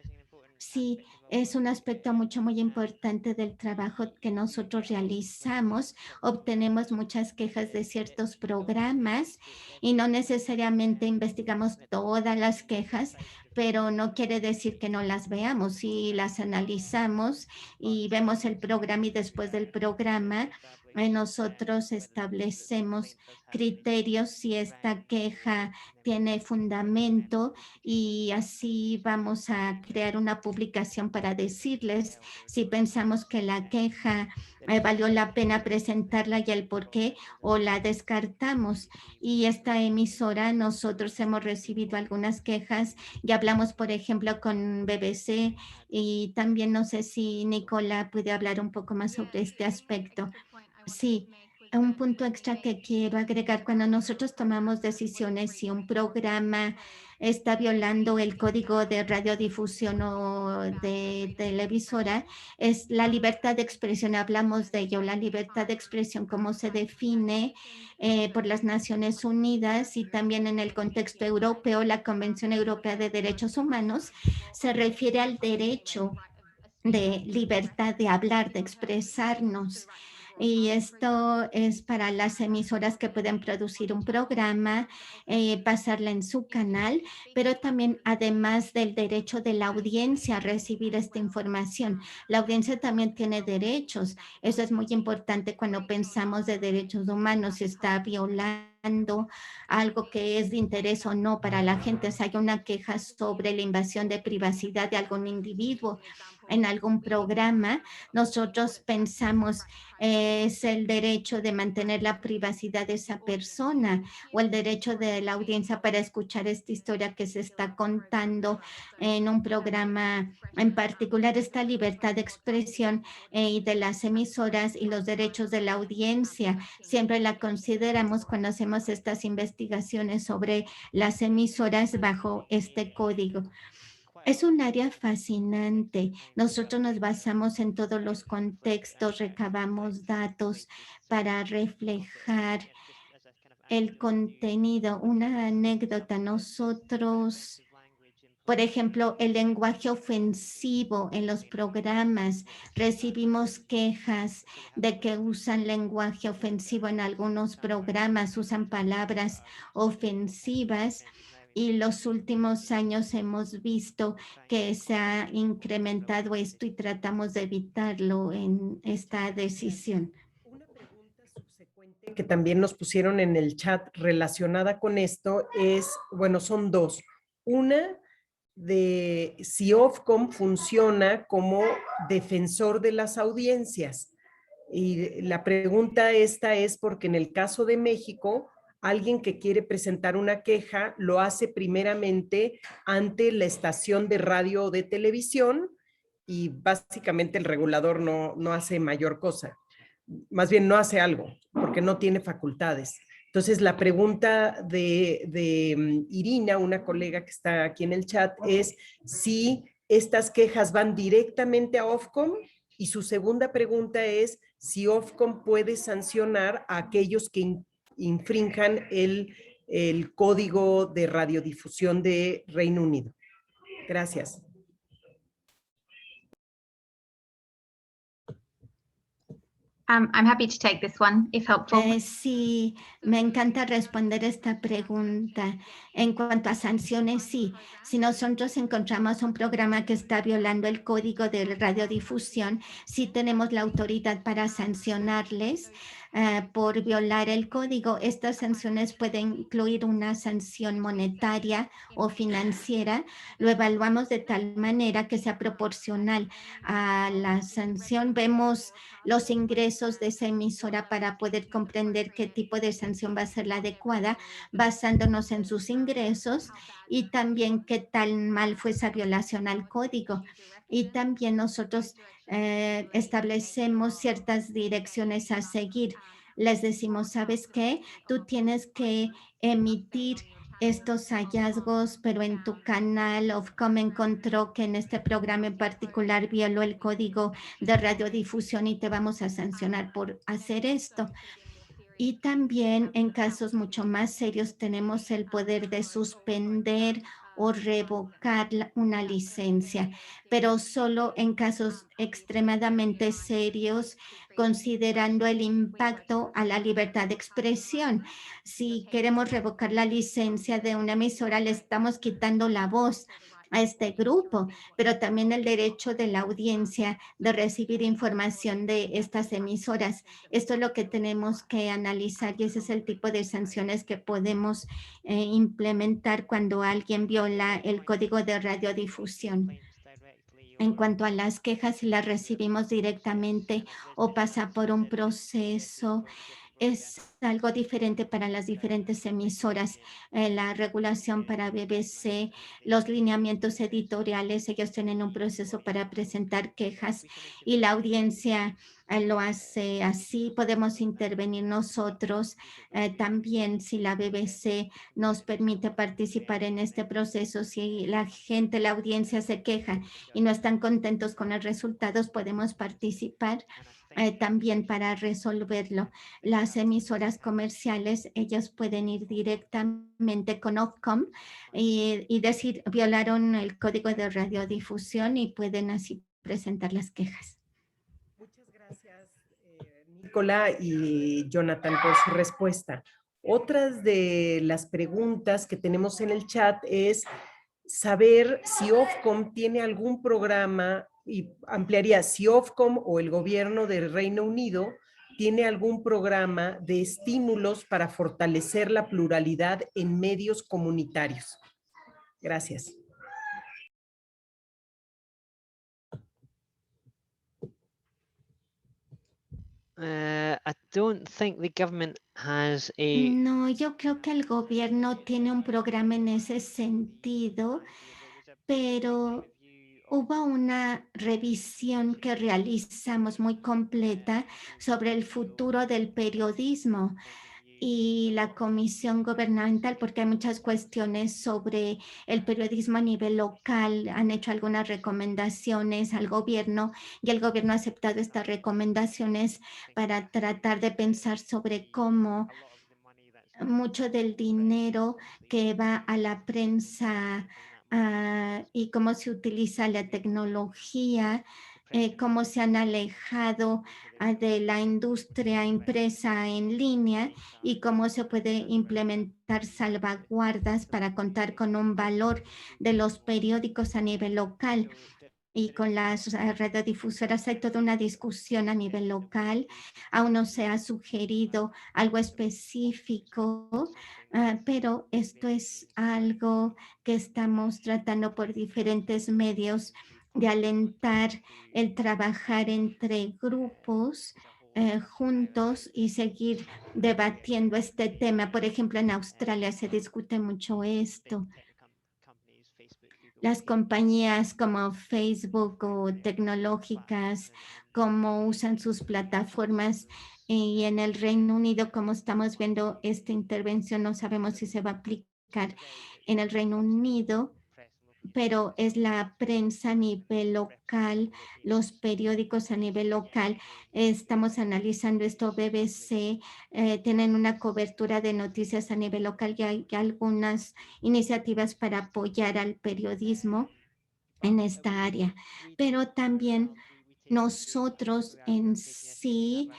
Sí, es un aspecto muy importante del trabajo que nosotros realizamos. Obtenemos muchas quejas de ciertos programas y no necesariamente investigamos todas las quejas, pero no quiere decir que no las veamos. Sí, las analizamos y vemos el programa, y después del programa nosotros establecemos criterios si esta queja tiene fundamento, y así vamos a crear una publicación para decirles si pensamos que la queja valió la pena presentarla y el por qué, o la descartamos. Y esta emisora, nosotros hemos recibido algunas quejas y hablamos, por ejemplo, con BBC, y también no sé si Nicola puede hablar un poco más sobre este aspecto. Sí, un punto extra que quiero agregar: cuando nosotros tomamos decisiones si un programa está violando el código de radiodifusión o de televisora, es la libertad de expresión. Hablamos de ello, la libertad de expresión, cómo se define por las Naciones Unidas y también en el contexto europeo. La Convención Europea de Derechos Humanos se refiere al derecho de libertad de hablar, de expresarnos. Y esto es para las emisoras que pueden producir un programa, pasarla en su canal, pero también, además del derecho de la audiencia a recibir esta información, la audiencia también tiene derechos. Eso es muy importante cuando pensamos de derechos humanos, si está violando algo que es de interés o no para la gente. Si hay una queja sobre la invasión de privacidad de algún individuo en algún programa, nosotros pensamos es el derecho de mantener la privacidad de esa persona, o el derecho de la audiencia para escuchar esta historia que se está contando en un programa en particular. Esta libertad de expresión y de las emisoras y los derechos de la audiencia siempre la consideramos cuando hacemos estas investigaciones sobre las emisoras bajo este código. Es un área fascinante. Nosotros nos basamos en todos los contextos, recabamos datos para reflejar el contenido. Una anécdota: nosotros, por ejemplo, el lenguaje ofensivo en los programas, recibimos quejas de que usan lenguaje ofensivo en algunos programas, usan palabras ofensivas. Y los últimos años hemos visto que se ha incrementado esto y tratamos de evitarlo en esta decisión. Una pregunta subsecuente que también nos pusieron en el chat relacionada con esto es, bueno, son dos. Una, de si Ofcom funciona como defensor de las audiencias. Y la pregunta esta es porque en el caso de México, alguien que quiere presentar una queja lo hace primeramente ante la estación de radio o de televisión, y básicamente el regulador no hace mayor cosa. Más bien no hace algo porque no tiene facultades. Entonces, la pregunta de Irina, una colega que está aquí en el chat, es si estas quejas van directamente a Ofcom Y su segunda pregunta es si Ofcom puede sancionar a aquellos que infrinjan el código de radiodifusión de Reino Unido. Gracias. I'm happy to take this one, if helpful. Sí, me encanta responder esta pregunta. En cuanto a sanciones, sí. Si nosotros encontramos un programa que está violando el código de radiodifusión, sí tenemos la autoridad para sancionarles por violar el código. Estas sanciones pueden incluir una sanción monetaria o financiera. Lo evaluamos de tal manera que sea proporcional a la sanción. Vemos los ingresos de esa emisora para poder comprender qué tipo de sanción va a ser la adecuada, basándonos en sus ingresos y también qué tan mal fue esa violación al código. Y también nosotros establecemos ciertas direcciones a seguir. Les decimos, ¿sabes qué? Tú tienes que emitir estos hallazgos, pero en tu canal Ofcom encontró que en este programa en particular violó el código de radiodifusión y te vamos a sancionar por hacer esto. Y también en casos mucho más serios tenemos el poder de suspender o revocar una licencia, pero solo en casos extremadamente serios, considerando el impacto a la libertad de expresión. Si queremos revocar la licencia de una emisora, le estamos quitando la voz a este grupo, pero también el derecho de la audiencia de recibir información de estas emisoras. Esto es lo que tenemos que analizar y ese es el tipo de sanciones que podemos implementar cuando alguien viola el código de radiodifusión. En cuanto a las quejas, si las recibimos directamente o pasa por un proceso, es algo diferente para las diferentes emisoras. La regulación para BBC, los lineamientos editoriales, ellos tienen un proceso para presentar quejas y la audiencia lo hace así. Podemos intervenir nosotros también si la BBC nos permite participar en este proceso. Si la gente, la audiencia se queja y no están contentos con los resultados, podemos participar también para resolverlo. Las emisoras comerciales, ellas pueden ir directamente con Ofcom y decir, violaron el código de radiodifusión y pueden así presentar las quejas. Muchas gracias, Nicola y Jonathan, por su respuesta. Otras de las preguntas que tenemos en el chat es saber si Ofcom tiene algún programa, y ampliaría, si Ofcom o el gobierno del Reino Unido tiene algún programa de estímulos para fortalecer la pluralidad en medios comunitarios. Gracias. I don't think the government has a... No, yo creo que el gobierno tiene un programa en ese sentido, pero hubo una revisión que realizamos muy completa sobre el futuro del periodismo y la comisión gubernamental, porque hay muchas cuestiones sobre el periodismo a nivel local. Han hecho algunas recomendaciones al gobierno y el gobierno ha aceptado estas recomendaciones para tratar de pensar sobre cómo mucho del dinero que va a la prensa y cómo se utiliza la tecnología, cómo se han alejado de la industria impresa en línea y cómo se puede implementar salvaguardas para contar con un valor de los periódicos a nivel local. Y con las radiodifusoras hay toda una discusión a nivel local. Aún no se ha sugerido algo específico, pero esto es algo que estamos tratando por diferentes medios de alentar el trabajar entre grupos juntos y seguir debatiendo este tema. Por ejemplo, en Australia se discute mucho esto. Las compañías como Facebook o tecnológicas, cómo usan sus plataformas y en el Reino Unido, como estamos viendo esta intervención, no sabemos si se va a aplicar en el Reino Unido, pero es la prensa a nivel local, los periódicos a nivel local. Estamos analizando esto, BBC, tienen una cobertura de noticias a nivel local y hay algunas iniciativas para apoyar al periodismo en esta área, pero también nosotros en sí,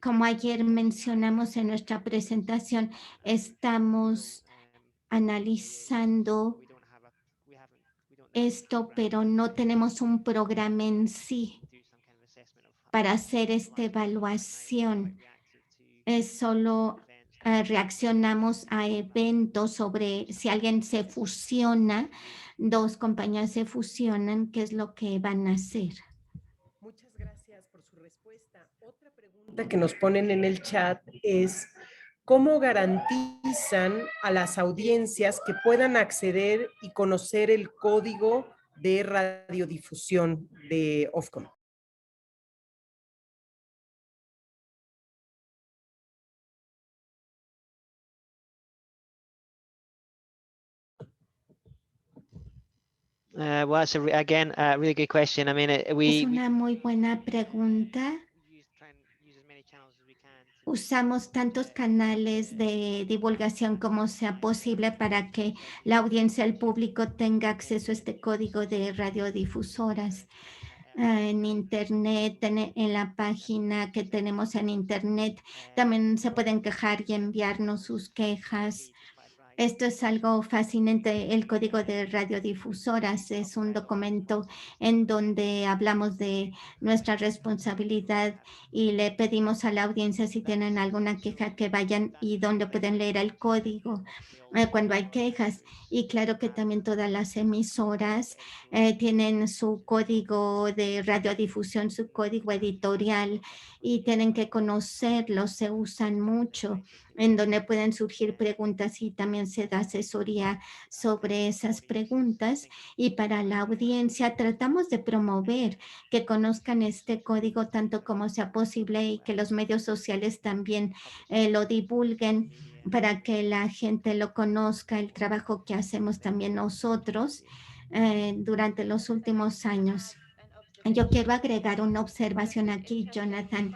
como ayer mencionamos en nuestra presentación, estamos analizando esto, pero no tenemos un programa en sí para hacer esta evaluación. Es solo reaccionamos a eventos sobre si alguien se fusiona, dos compañías se fusionan, qué es lo que van a hacer. Muchas gracias por su respuesta. Otra pregunta que nos ponen en el chat es, ¿cómo garantizan a las audiencias que puedan acceder y conocer el código de radiodifusión de Ofcom? Well, that's again a really good question. I mean, Es una muy buena pregunta. Usamos tantos canales de divulgación como sea posible para que la audiencia, el público tenga acceso a este código de radiodifusoras. En internet, en la página que tenemos en internet, también se pueden quejar y enviarnos sus quejas. Esto es algo fascinante. El código de radiodifusoras es un documento en donde hablamos de nuestra responsabilidad y le pedimos a la audiencia si tienen alguna queja que vayan y donde pueden leer el código cuando hay quejas. Y claro que también todas las emisoras tienen su código de radiodifusión, su código editorial y tienen que conocerlo, se usan mucho, en donde pueden surgir preguntas y también se da asesoría sobre esas preguntas. Y para la audiencia tratamos de promover que conozcan este código tanto como sea posible y que los medios sociales también lo divulguen para que la gente lo conozca, el trabajo que hacemos también nosotros durante los últimos años. Yo quiero agregar una observación aquí, Jonathan.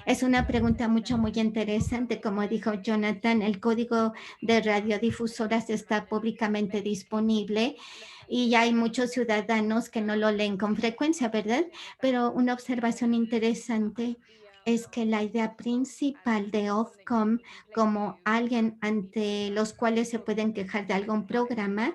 Es una pregunta muy interesante. Como dijo Jonathan, el código de radiodifusoras está públicamente disponible y hay muchos ciudadanos que no lo leen con frecuencia, ¿verdad? Pero una observación interesante es que la idea principal de Ofcom como alguien ante los cuales se pueden quejar de algún programa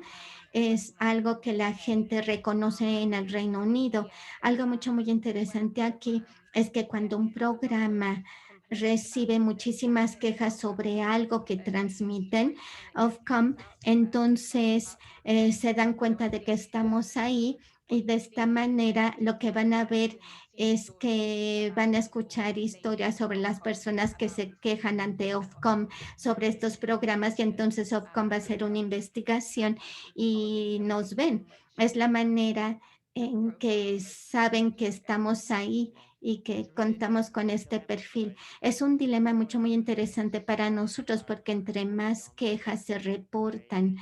es algo que la gente reconoce en el Reino Unido. Algo muy interesante aquí es que cuando un programa recibe muchísimas quejas sobre algo que transmiten, Ofcom, entonces se dan cuenta de que estamos ahí y de esta manera lo que van a ver es que van a escuchar historias sobre las personas que se quejan ante Ofcom sobre estos programas y entonces Ofcom va a hacer una investigación y nos ven. Es la manera en que saben que estamos ahí y que contamos con este perfil. Es un dilema muy interesante para nosotros porque entre más quejas se reportan,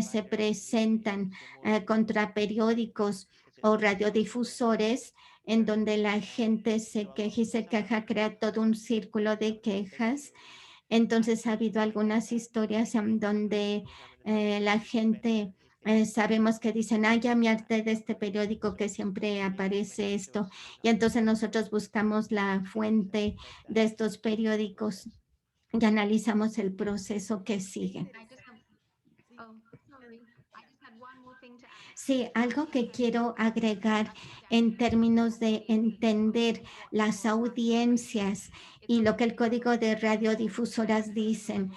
se presentan contra periódicos o radiodifusores en donde la gente se queja y se queja, crea todo un círculo de quejas. Entonces ha habido algunas historias en donde la gente sabemos que dicen, ya me harté de este periódico que siempre aparece esto. Y entonces nosotros buscamos la fuente de estos periódicos y analizamos el proceso que sigue. Sí, algo que quiero agregar en términos de entender las audiencias y lo que el código de radiodifusoras dicen.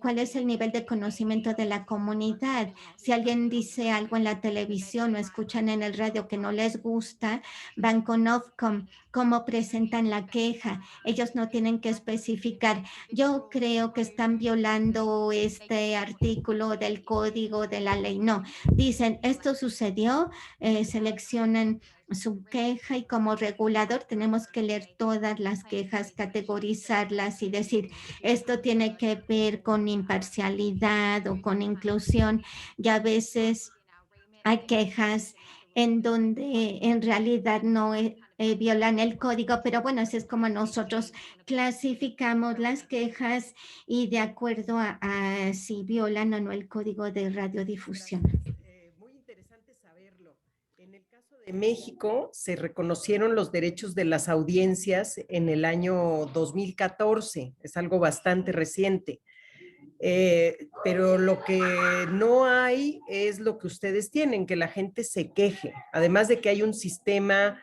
¿Cuál es el nivel de conocimiento de la comunidad? Si alguien dice algo en la televisión o escuchan en el radio que no les gusta, van con Ofcom. ¿Cómo presentan la queja? Ellos no tienen que especificar. Yo creo que están violando este artículo del código de la ley. No, dicen, esto sucedió, seleccionan su queja y como regulador tenemos que leer todas las quejas, categorizarlas y decir, esto tiene que ver con imparcialidad o con inclusión y a veces hay quejas en donde en realidad no violan el código, pero bueno, así es como nosotros clasificamos las quejas y de acuerdo a si violan o no el código de radiodifusión. Muy interesante saberlo. En el caso de México se reconocieron los derechos de las audiencias en el año 2014, es algo bastante reciente. Pero lo que no hay es lo que ustedes tienen, que la gente se queje. Además de que hay un sistema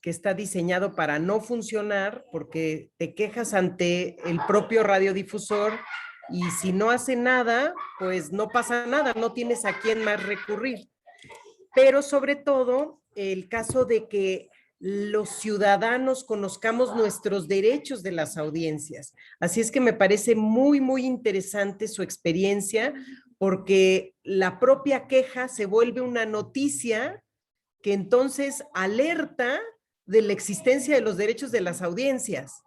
que está diseñado para no funcionar porque te quejas ante el propio radiodifusor y si no hace nada, pues no pasa nada, no tienes a quién más recurrir. Pero sobre todo el caso de que los ciudadanos conozcamos nuestros derechos de las audiencias. Así es que me parece muy, muy interesante su experiencia porque la propia queja se vuelve una noticia que entonces alerta de la existencia de los derechos de las audiencias.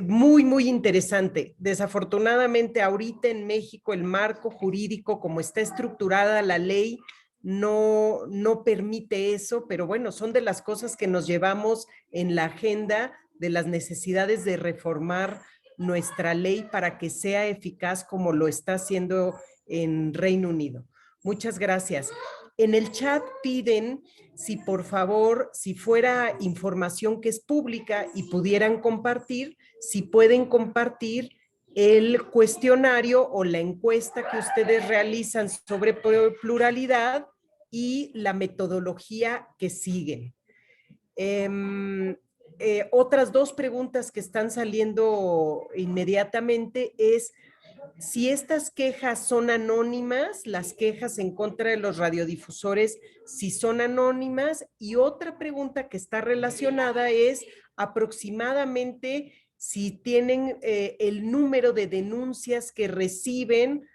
Muy, muy interesante. Desafortunadamente, ahorita en México el marco jurídico, como está estructurada la ley, no permite eso, pero bueno, son de las cosas que nos llevamos en la agenda de las necesidades de reformar nuestra ley para que sea eficaz como lo está haciendo en Reino Unido. Muchas gracias. En el chat piden si por favor, si fuera información que es pública y pudieran compartir, si pueden compartir el cuestionario o la encuesta que ustedes realizan sobre pluralidad y la metodología que siguen. Otras dos preguntas que están saliendo inmediatamente es si estas quejas son anónimas, las quejas en contra de los radiodifusores, si son anónimas. Y otra pregunta que está relacionada es aproximadamente si tienen el número de denuncias que reciben,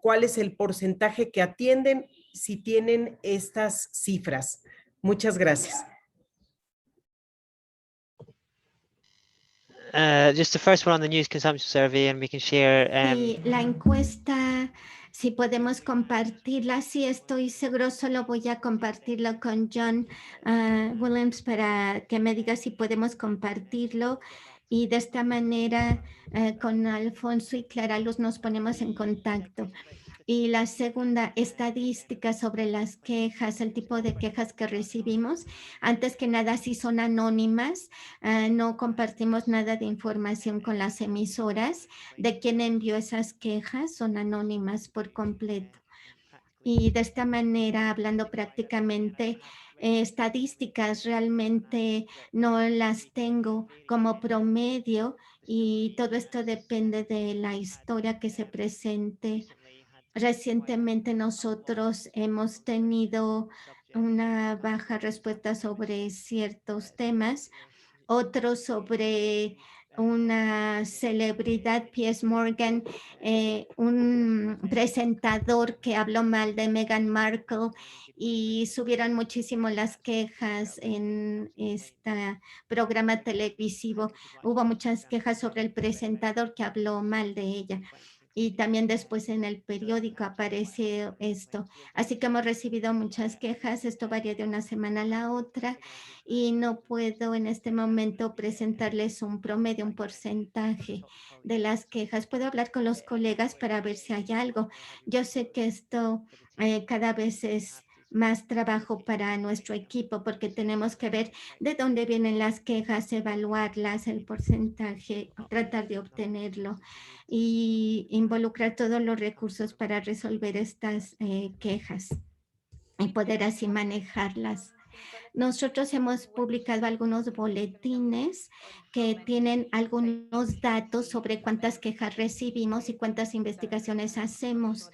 cuál es el porcentaje que atienden, si tienen estas cifras. Muchas gracias. Just the first one on the news consumption survey, and we can share. Sí, la encuesta, si podemos compartirla, sí estoy seguro, solo voy a compartirlo con John Williams para que me diga si podemos compartirlo y de esta manera con Alfonso y Clara Luz nos ponemos en contacto. Y la segunda, estadística sobre las quejas, el tipo de quejas que recibimos. Antes que nada, si son anónimas, no compartimos nada de información con las emisoras. De quién envió esas quejas, son anónimas por completo. Y de esta manera, hablando prácticamente, estadísticas realmente no las tengo como promedio y todo esto depende de la historia que se presente. Recientemente nosotros hemos tenido una baja respuesta sobre ciertos temas, otros sobre una celebridad, Piers Morgan, un presentador que habló mal de Meghan Markle y subieron muchísimo las quejas en este programa televisivo. Hubo muchas quejas sobre el presentador que habló mal de ella. Y también después en el periódico aparece esto. Así que hemos recibido muchas quejas, esto varía de una semana a la otra y no puedo en este momento presentarles un promedio, un porcentaje de las quejas. Puedo hablar con los colegas para ver si hay algo. Yo sé que esto cada vez es más trabajo para nuestro equipo porque tenemos que ver de dónde vienen las quejas, evaluarlas, el porcentaje, tratar de obtenerlo y involucrar todos los recursos para resolver estas quejas y poder así manejarlas. Nosotros hemos publicado algunos boletines que tienen algunos datos sobre cuántas quejas recibimos y cuántas investigaciones hacemos.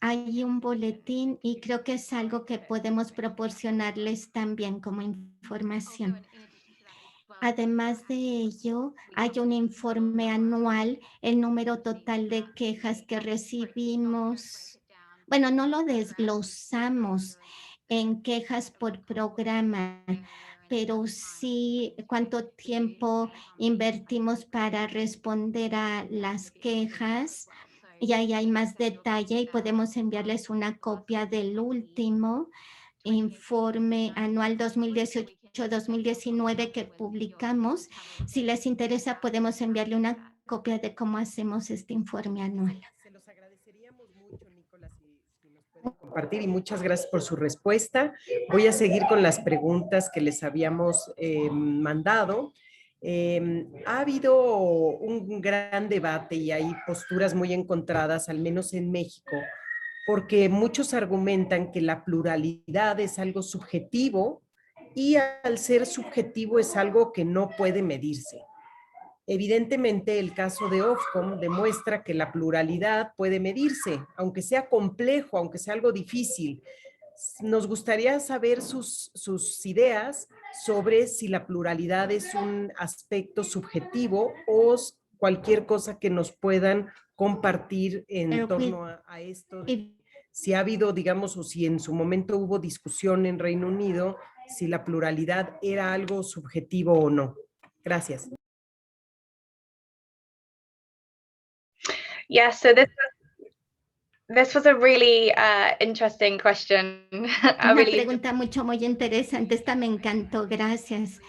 Hay un boletín y creo que es algo que podemos proporcionarles también como información. Además de ello, hay un informe anual, el número total de quejas que recibimos. Bueno, no lo desglosamos en quejas por programa, pero sí cuánto tiempo invertimos para responder a las quejas y ahí hay más detalle y podemos enviarles una copia del último informe anual 2018-2019 que publicamos. Si les interesa, podemos enviarle una copia de cómo hacemos este informe anual. Se los agradeceríamos mucho, Nicolás, si nos pueden compartir, y muchas gracias por su respuesta. Voy a seguir con las preguntas que les habíamos mandado. Ha habido un gran debate y hay posturas muy encontradas, al menos en México, porque muchos argumentan que la pluralidad es algo subjetivo y al ser subjetivo es algo que no puede medirse. Evidentemente, el caso de Ofcom demuestra que la pluralidad puede medirse, aunque sea complejo, aunque sea algo difícil. Nos gustaría saber sus ideas sobre si la pluralidad es un aspecto subjetivo o cualquier cosa que nos puedan compartir en torno a esto. Si ha habido, digamos, o si en su momento hubo discusión en Reino Unido, si la pluralidad era algo subjetivo o no. Gracias. Yeah, so this was a really interesting question. Una pregunta muy interesante. Esta me encantó, gracias.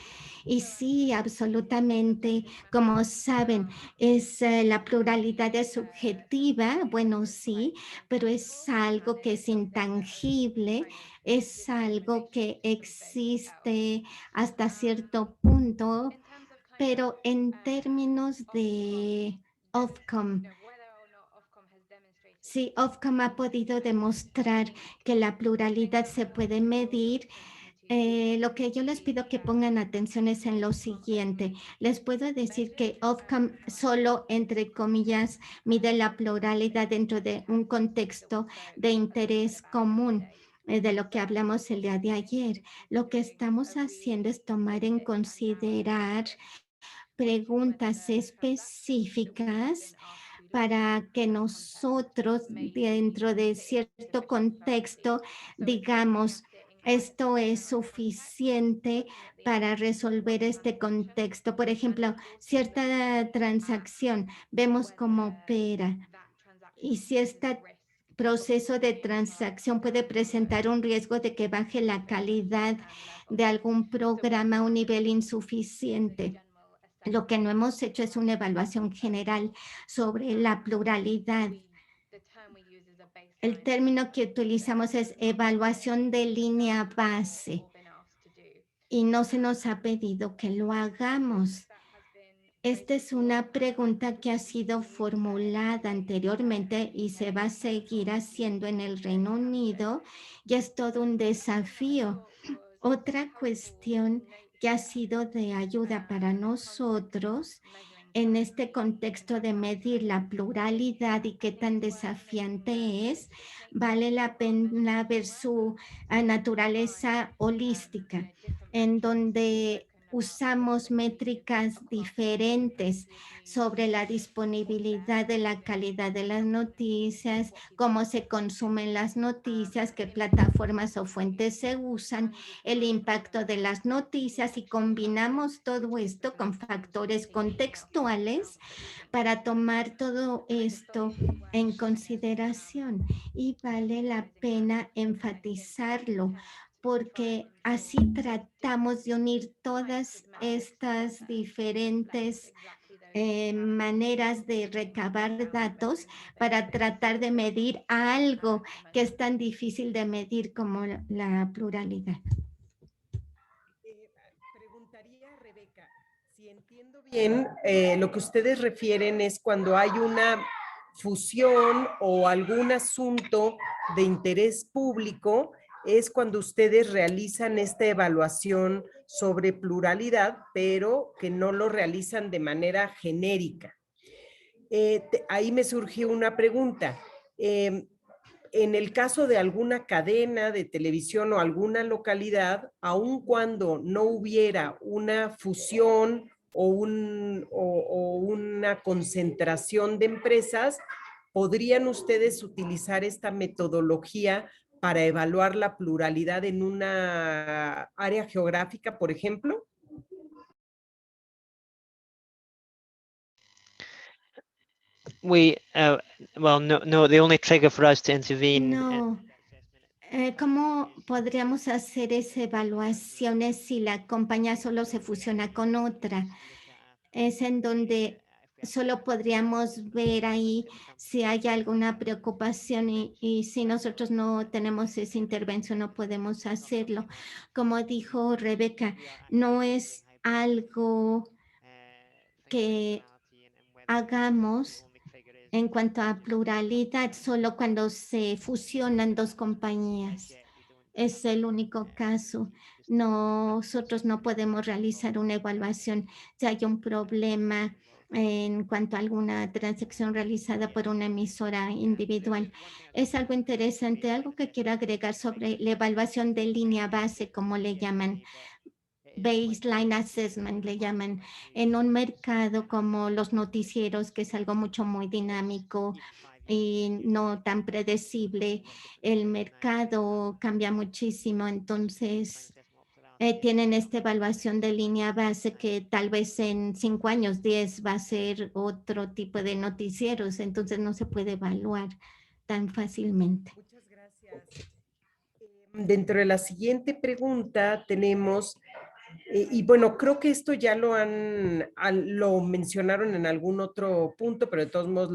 Y sí, absolutamente, como saben, la pluralidad es subjetiva, bueno, sí, pero es algo que es intangible, es algo que existe hasta cierto punto, pero en términos de Ofcom, sí, Ofcom ha podido demostrar que la pluralidad se puede medir. Lo que yo les pido que pongan atención es en lo siguiente. Les puedo decir que Ofcom solo, entre comillas, mide la pluralidad dentro de un contexto de interés común, de lo que hablamos el día de ayer. Lo que estamos haciendo es tomar en considerar preguntas específicas para que nosotros, dentro de cierto contexto, digamos, esto es suficiente para resolver este contexto. Por ejemplo, cierta transacción, vemos cómo opera y si este proceso de transacción puede presentar un riesgo de que baje la calidad de algún programa a un nivel insuficiente. Lo que no hemos hecho es una evaluación general sobre la pluralidad. El término que utilizamos es evaluación de línea base y no se nos ha pedido que lo hagamos. Esta es una pregunta que ha sido formulada anteriormente y se va a seguir haciendo en el Reino Unido y es todo un desafío. Otra cuestión que ha sido de ayuda para nosotros en este contexto de medir la pluralidad y qué tan desafiante es, vale la pena ver su naturaleza holística, en donde usamos métricas diferentes sobre la disponibilidad de la calidad de las noticias, cómo se consumen las noticias, qué plataformas o fuentes se usan, el impacto de las noticias, y combinamos todo esto con factores contextuales para tomar todo esto en consideración, y vale la pena enfatizarlo porque así tratamos de unir todas estas diferentes maneras de recabar datos para tratar de medir algo que es tan difícil de medir como la pluralidad. Preguntaría a Rebeca, si entiendo bien, lo que ustedes refieren es cuando hay una fusión o algún asunto de interés público, es cuando ustedes realizan esta evaluación sobre pluralidad, pero que no lo realizan de manera genérica. Ahí me surgió una pregunta. En el caso de alguna cadena de televisión o alguna localidad, aun cuando no hubiera una fusión o una concentración de empresas, ¿podrían ustedes utilizar esta metodología para evaluar la pluralidad en una área geográfica, por ejemplo? Well, no, the only trigger for us to intervene. No. ¿Cómo podríamos hacer esa evaluación si la compañía solo se fusiona con otra? Es en donde solo podríamos ver ahí si hay alguna preocupación y si nosotros no tenemos esa intervención no podemos hacerlo. Como dijo Rebeca, no es algo que hagamos en cuanto a pluralidad solo cuando se fusionan dos compañías. Es el único caso. Nosotros no podemos realizar una evaluación si hay un problema en cuanto a alguna transacción realizada por una emisora individual. Es algo interesante, algo que quiero agregar sobre la evaluación de línea base, como le llaman, baseline assessment le llaman, en un mercado como los noticieros, que es algo muy dinámico y no tan predecible. El mercado cambia muchísimo, entonces tienen esta evaluación de línea base que tal vez en 5 años, 10 va a ser otro tipo de noticieros, entonces no se puede evaluar tan fácilmente. Muchas gracias. Dentro de la siguiente pregunta tenemos, y bueno, creo que esto ya lo mencionaron en algún otro punto, pero de todos modos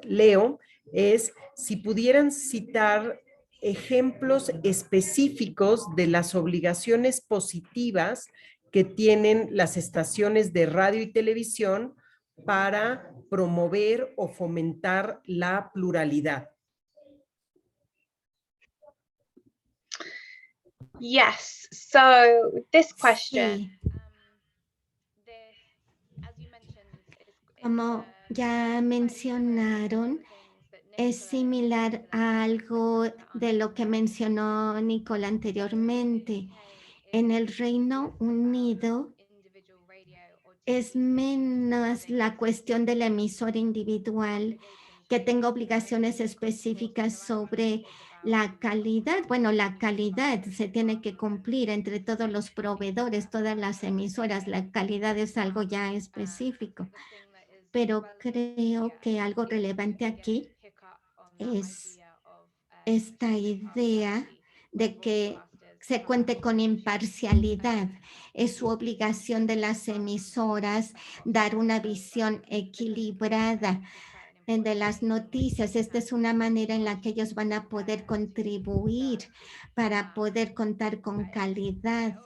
leo, es si pudieran citar ejemplos específicos de las obligaciones positivas que tienen las estaciones de radio y televisión para promover o fomentar la pluralidad. Yes, so this question, Como ya mencionaron, es similar a algo de lo que mencionó Nicole anteriormente. En el Reino Unido es menos la cuestión de la emisora individual que tenga obligaciones específicas sobre la calidad. Bueno, la calidad se tiene que cumplir entre todos los proveedores, todas las emisoras. La calidad es algo ya específico. Pero creo que algo relevante aquí es esta idea de que se cuente con imparcialidad. Es su obligación de las emisoras dar una visión equilibrada de las noticias. Esta es una manera en la que ellos van a poder contribuir para poder contar con calidad.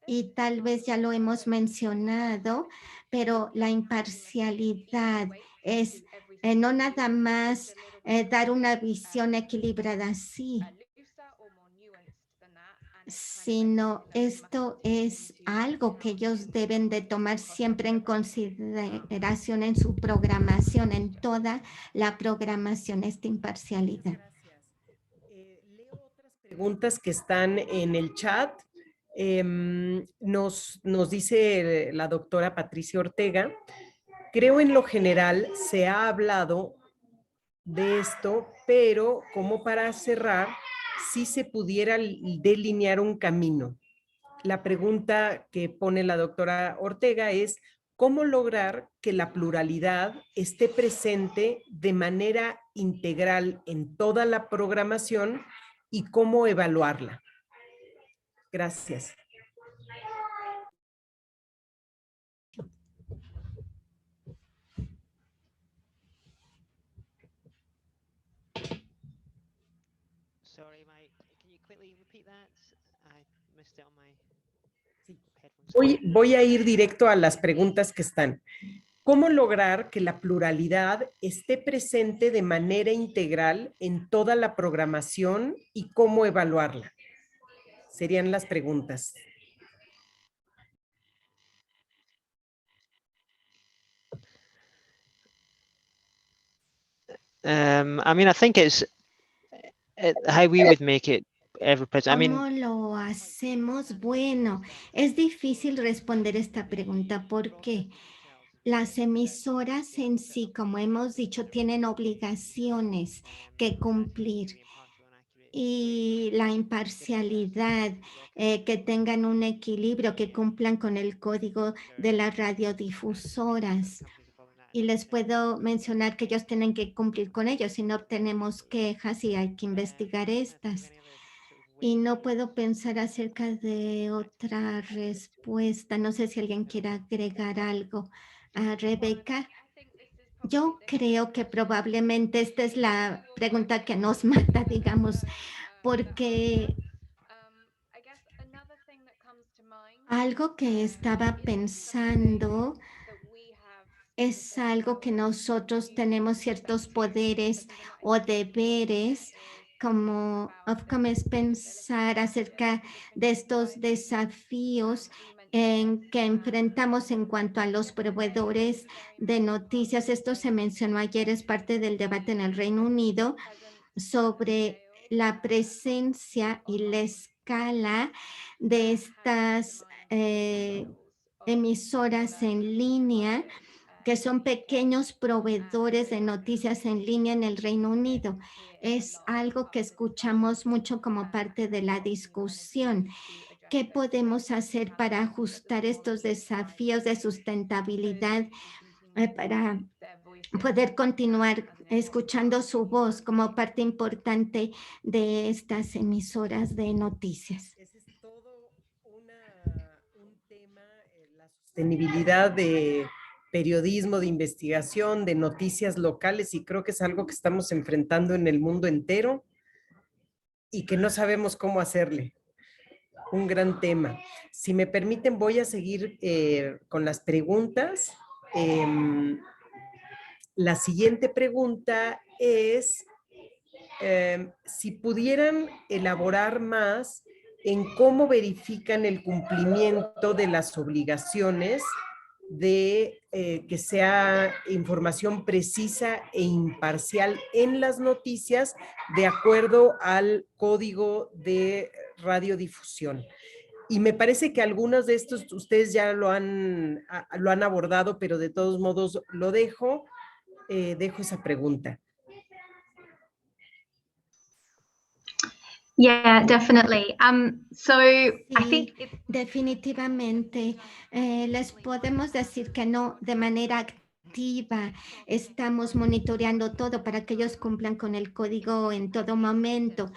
Y tal vez ya lo hemos mencionado, pero la imparcialidad es no nada más dar una visión equilibrada así, sino esto es algo que ellos deben de tomar siempre en consideración en su programación, en toda la programación, esta imparcialidad. Gracias. Leo otras preguntas que están en el chat. Nos dice la doctora Patricia Ortega, creo en lo general se ha hablado de esto, pero como para cerrar, si se pudiera delinear un camino. La pregunta que pone la doctora Ortega es, ¿cómo lograr que la pluralidad esté presente de manera integral en toda la programación y cómo evaluarla? Gracias. Sorry, Mike. Can you quickly repeat that? I missed it on my headphones. Voy a ir directo a las preguntas que están. ¿Cómo lograr que la pluralidad esté presente de manera integral en toda la programación y cómo evaluarla? Serían las preguntas. I mean, I think it's how we would make it ever present. I mean, ¿Cómo lo hacemos? Bueno, es difícil responder esta pregunta porque las emisoras en sí, como hemos dicho, tienen obligaciones que cumplir y la imparcialidad, que tengan un equilibrio, que cumplan con el código de las radiodifusoras. y les puedo mencionar que ellos tienen que cumplir con ellos, si no obtenemos quejas y hay que investigar estas. Y no puedo pensar acerca de otra respuesta. No sé si alguien quiere agregar algo. Rebeca, yo creo que probablemente esta es la pregunta que nos mata, digamos, porque algo que estaba pensando es algo que nosotros tenemos ciertos poderes o deberes, como Ofcom, es pensar acerca de estos desafíos en que enfrentamos en cuanto a los proveedores de noticias. Esto se mencionó ayer, es parte del debate en el Reino Unido sobre la presencia y la escala de estas emisoras en línea, que son pequeños proveedores de noticias en línea en el Reino Unido. Es algo que escuchamos mucho como parte de la discusión. ¿Qué podemos hacer para ajustar estos desafíos de sustentabilidad para poder continuar escuchando su voz como parte importante de estas emisoras de noticias? Ese es todo un tema, la sostenibilidad de periodismo, de investigación, de noticias locales, y creo que es algo que estamos enfrentando en el mundo entero y que no sabemos cómo hacerle. Un gran tema. Si me permiten, voy a seguir con las preguntas. La siguiente pregunta es si pudieran elaborar más en cómo verifican el cumplimiento de las obligaciones de que sea información precisa e imparcial en las noticias de acuerdo al código de radiodifusión. Y me parece que algunos de estos ustedes ya lo han abordado, pero de todos modos lo dejo esa pregunta. Yeah, definitely. So I think definitivamente les podemos decir que no de manera activa estamos monitoreando todo para que ellos cumplan con el código en todo momento.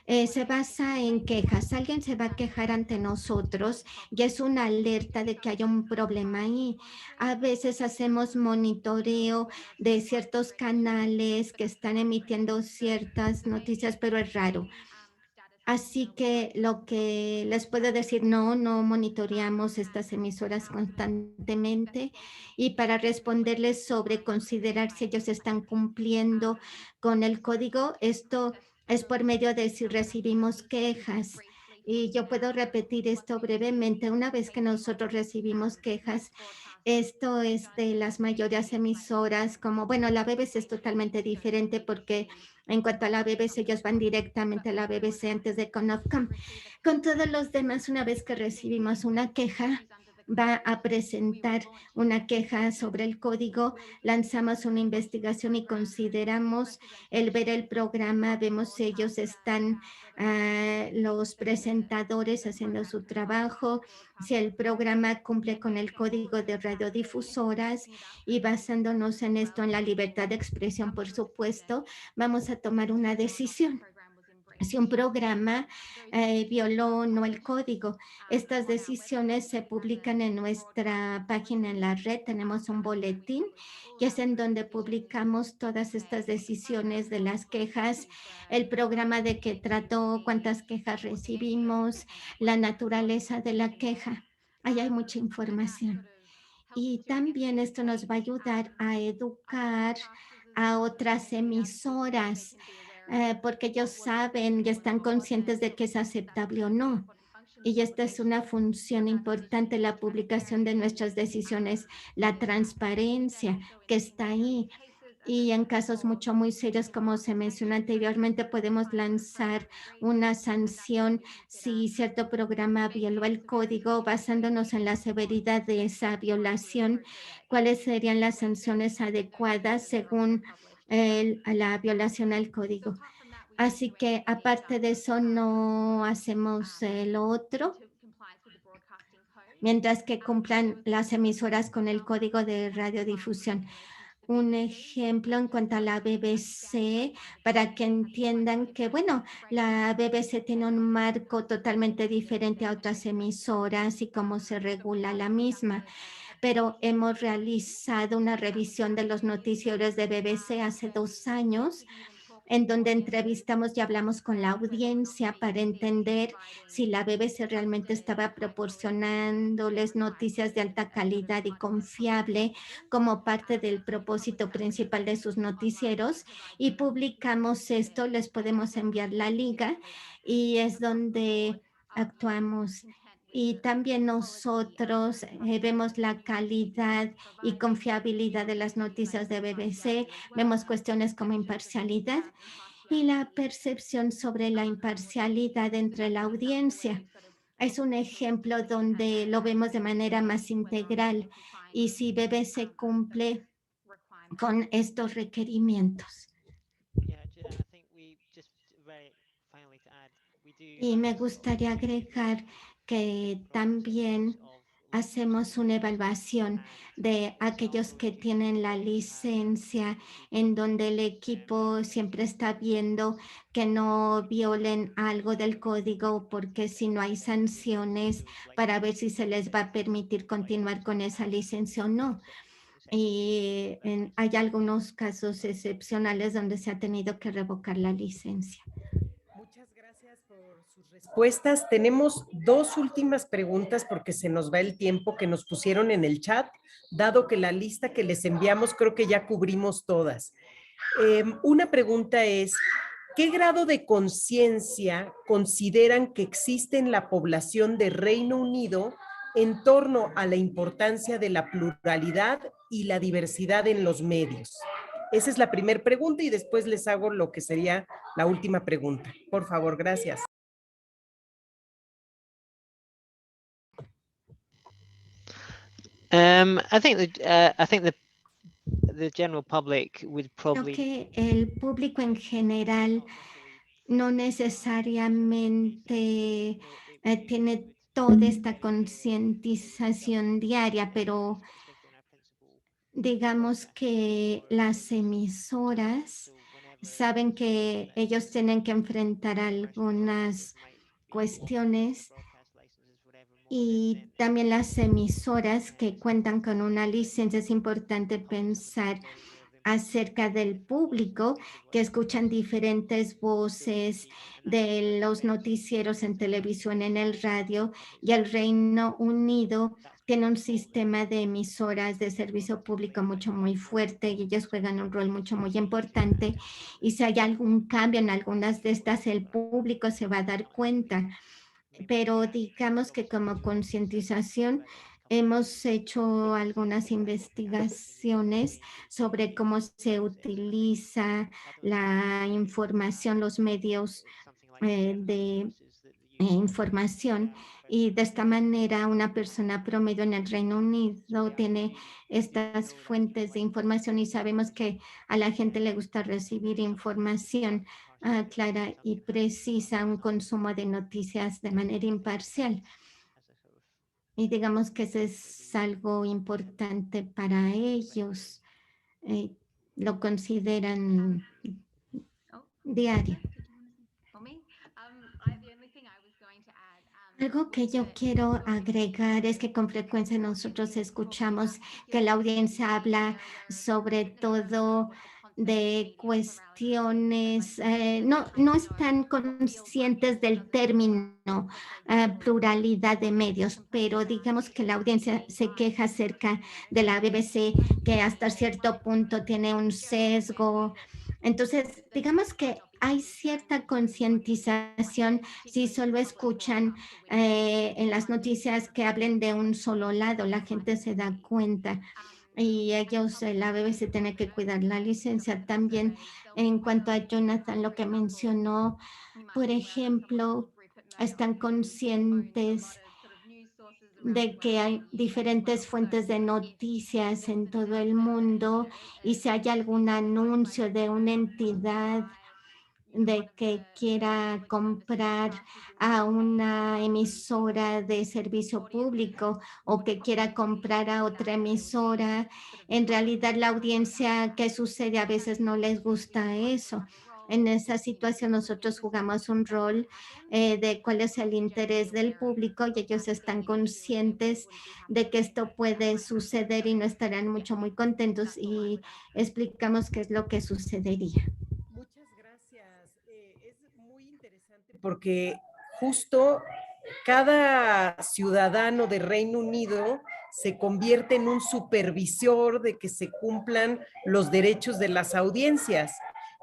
Se basa en quejas. Alguien se va a quejar ante nosotros y es una alerta de que hay un problema ahí. A veces hacemos monitoreo de ciertos canales que están emitiendo ciertas noticias, pero es raro. Así que lo que les puedo decir, no monitoreamos estas emisoras constantemente. Y para responderles sobre considerar si ellos están cumpliendo con el código, esto es por medio de si recibimos quejas. Y yo puedo repetir esto brevemente. Una vez que nosotros recibimos quejas, esto es de las mayores emisoras, como, bueno, la BBC es totalmente diferente porque en cuanto a la BBC, ellos van directamente a la BBC antes de con Ofcom. Con todos los demás, una vez que recibimos una queja, va a presentar una queja sobre el código, lanzamos una investigación y consideramos el ver el programa, vemos si ellos están, los presentadores haciendo su trabajo, si el programa cumple con el código de radiodifusoras, y basándonos en esto, en la libertad de expresión, por supuesto, vamos a tomar una decisión. Si un programa violó o no el código. Estas decisiones se publican en nuestra página en la red. Tenemos un boletín y es en donde publicamos todas estas decisiones de las quejas, el programa de qué trató, cuántas quejas recibimos, la naturaleza de la queja. Ahí hay mucha información. Y también esto nos va a ayudar a educar a otras emisoras, porque ellos saben y están conscientes de que es aceptable o no. Y esta es una función importante, la publicación de nuestras decisiones, la transparencia que está ahí. Y en casos muy serios, como se mencionó anteriormente, podemos lanzar una sanción si cierto programa violó el código, basándonos en la severidad de esa violación. ¿Cuáles serían las sanciones adecuadas según la violación al código? Así que aparte de eso no hacemos lo otro, mientras que cumplan las emisoras con el código de radiodifusión. un ejemplo en cuanto a la BBC para que entiendan que, bueno, la BBC tiene un marco totalmente diferente a otras emisoras y cómo se regula la misma. Pero hemos realizado una revisión de los noticieros de BBC hace 2 años, en donde entrevistamos y hablamos con la audiencia para entender si la BBC realmente estaba proporcionándoles noticias de alta calidad y confiable como parte del propósito principal de sus noticieros, y publicamos esto. Les podemos enviar la liga y es donde actuamos. Y también nosotros vemos la calidad y confiabilidad de las noticias de BBC, vemos cuestiones como imparcialidad y la percepción sobre la imparcialidad entre la audiencia. Es un ejemplo donde lo vemos de manera más integral y si BBC cumple con estos requerimientos. Y me gustaría agregar que también hacemos una evaluación de aquellos que tienen la licencia, en donde el equipo siempre está viendo que no violen algo del código, porque si no hay sanciones para ver si se les va a permitir continuar con esa licencia o no. Y hay algunos casos excepcionales donde se ha tenido que revocar la licencia. Muchas gracias por sus respuestas. Tenemos 2 últimas preguntas porque se nos va el tiempo que nos pusieron en el chat, dado que la lista que les enviamos creo que ya cubrimos todas. Una pregunta es, ¿qué grado de conciencia consideran que existe en la población de Reino Unido en torno a la importancia de la pluralidad y la diversidad en los medios? Esa es la primera pregunta y después les hago lo que sería la última pregunta. Por favor, gracias. I think the general public would probably. Creo que el público en general no necesariamente tiene toda esta concientización diaria, pero digamos que las emisoras saben que ellos tienen que enfrentar algunas cuestiones, y también las emisoras que cuentan con una licencia. Es importante pensar acerca del público que escuchan diferentes voces de los noticieros en televisión, en el radio, y el Reino Unido tiene un sistema de emisoras de servicio público muy fuerte y ellos juegan un rol muy importante, y si hay algún cambio en algunas de estas, el público se va a dar cuenta. Pero digamos que como concientización hemos hecho algunas investigaciones sobre cómo se utiliza la información, los medios de información, y de esta manera una persona promedio en el Reino Unido tiene estas fuentes de información, y sabemos que a la gente le gusta recibir información clara y precisa, un consumo de noticias de manera imparcial. Y digamos que eso es algo importante para ellos. Lo consideran diario. Algo que yo quiero agregar es que con frecuencia nosotros escuchamos que la audiencia habla sobre todo de cuestiones, no están conscientes del término pluralidad de medios, pero digamos que la audiencia se queja acerca de la BBC, que hasta cierto punto tiene un sesgo. Entonces, digamos que hay cierta concientización si solo escuchan en las noticias que hablen de un solo lado, la gente se da cuenta. Y ellos, la BBC tiene que cuidar la licencia. También en cuanto a Jonathan, lo que mencionó, por ejemplo, están conscientes de que hay diferentes fuentes de noticias en todo el mundo, y si hay algún anuncio de una entidad de que quiera comprar a una emisora de servicio público o que quiera comprar a otra emisora. En realidad la audiencia, ¿qué sucede? A veces no les gusta eso. En esa situación nosotros jugamos un rol de cuál es el interés del público y ellos están conscientes de que esto puede suceder y no estarán muy contentos y explicamos qué es lo que sucedería. Muchas gracias. Es muy interesante porque justo cada ciudadano de Reino Unido se convierte en un supervisor de que se cumplan los derechos de las audiencias.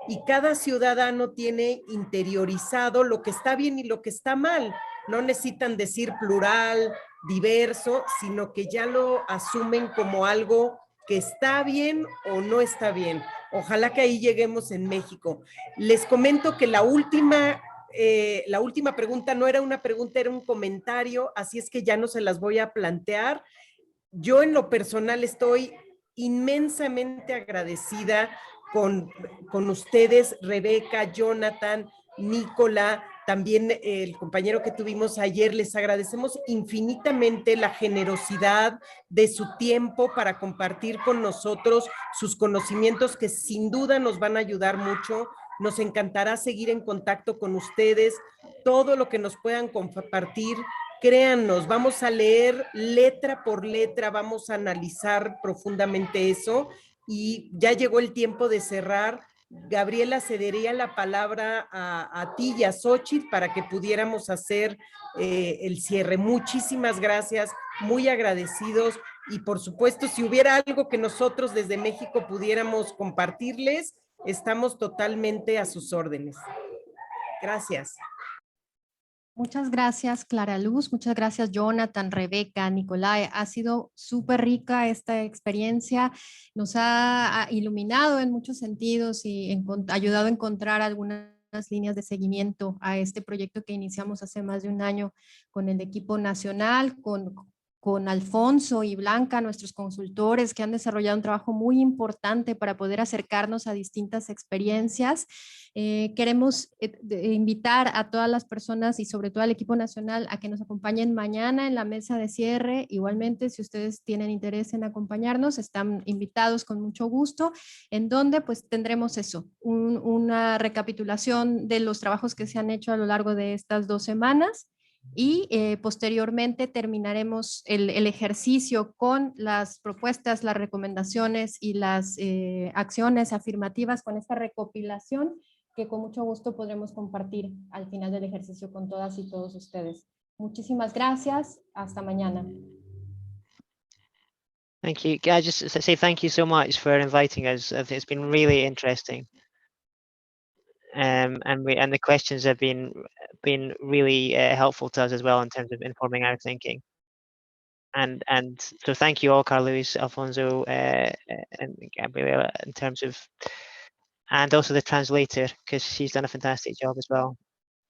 Y cada ciudadano tiene interiorizado lo que está bien y lo que está mal. No necesitan decir plural, diverso, sino que ya lo asumen como algo que está bien o no está bien. Ojalá que ahí lleguemos en México. Les comento que la última pregunta no era una pregunta, era un comentario, así es que ya no se las voy a plantear. Yo en lo personal estoy inmensamente agradecida con ustedes, Rebeca, Jonathan, Nicola, también el compañero que tuvimos ayer. Les agradecemos infinitamente la generosidad de su tiempo para compartir con nosotros sus conocimientos que sin duda nos van a ayudar mucho. Nos encantará seguir en contacto con ustedes, todo lo que nos puedan compartir. Créannos, vamos a leer letra por letra, vamos a analizar profundamente eso y ya llegó el tiempo de cerrar. Gabriela, cedería la palabra a ti y a Xochitl para que pudiéramos hacer el cierre. Muchísimas gracias, muy agradecidos y por supuesto, si hubiera algo que nosotros desde México pudiéramos compartirles, estamos totalmente a sus órdenes. Gracias. Muchas gracias, Clara Luz. Muchas gracias, Jonathan, Rebeca, Nicolai. Ha sido súper rica esta experiencia. Nos ha iluminado en muchos sentidos y ayudado a encontrar algunas líneas de seguimiento a este proyecto que iniciamos hace más de un año con el equipo nacional, con Alfonso y Blanca, nuestros consultores que han desarrollado un trabajo muy importante para poder acercarnos a distintas experiencias. Queremos invitar a todas las personas y sobre todo al equipo nacional a que nos acompañen mañana en la mesa de cierre. Igualmente, si ustedes tienen interés en acompañarnos, están invitados con mucho gusto, en donde pues tendremos eso, una recapitulación de los trabajos que se han hecho a lo largo de estas 2 semanas. Y posteriormente terminaremos el ejercicio con las propuestas, las recomendaciones y las acciones afirmativas con esta recopilación que con mucho gusto podremos compartir al final del ejercicio con todas y todos ustedes. Muchísimas gracias. Hasta mañana. Thank you. I just say thank you so much for inviting us. I think it's been really interesting. And the questions have been really helpful to us as well in terms of informing our thinking. And so thank you all, Carlos, Alfonso, and Gabriela, in terms of, and also the translator, because she's done a fantastic job as well.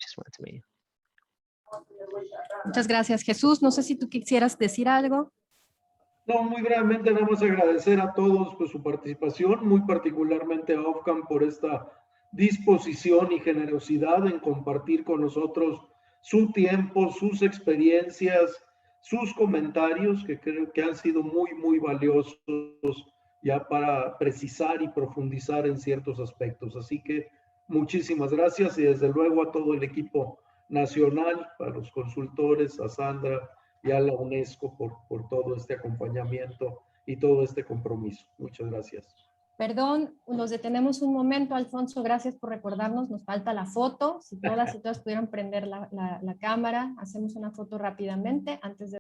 Just wanted to meet you. Muchas gracias, Jesús. No sé si tú quisieras decir algo. No, muy brevemente, nada más agradecer a todos por su participación, muy particularmente a Ofcom por esta disposición y generosidad en compartir con nosotros su tiempo, sus experiencias, sus comentarios, que creo que han sido muy valiosos ya para precisar y profundizar en ciertos aspectos. Así que muchísimas gracias y desde luego a todo el equipo nacional, a los consultores, a Sandra y a la UNESCO por todo este acompañamiento y todo este compromiso. Muchas gracias. Perdón, nos detenemos un momento, Alfonso, gracias por recordarnos, nos falta la foto. Si todas y todas pudieran prender la cámara, hacemos una foto rápidamente antes de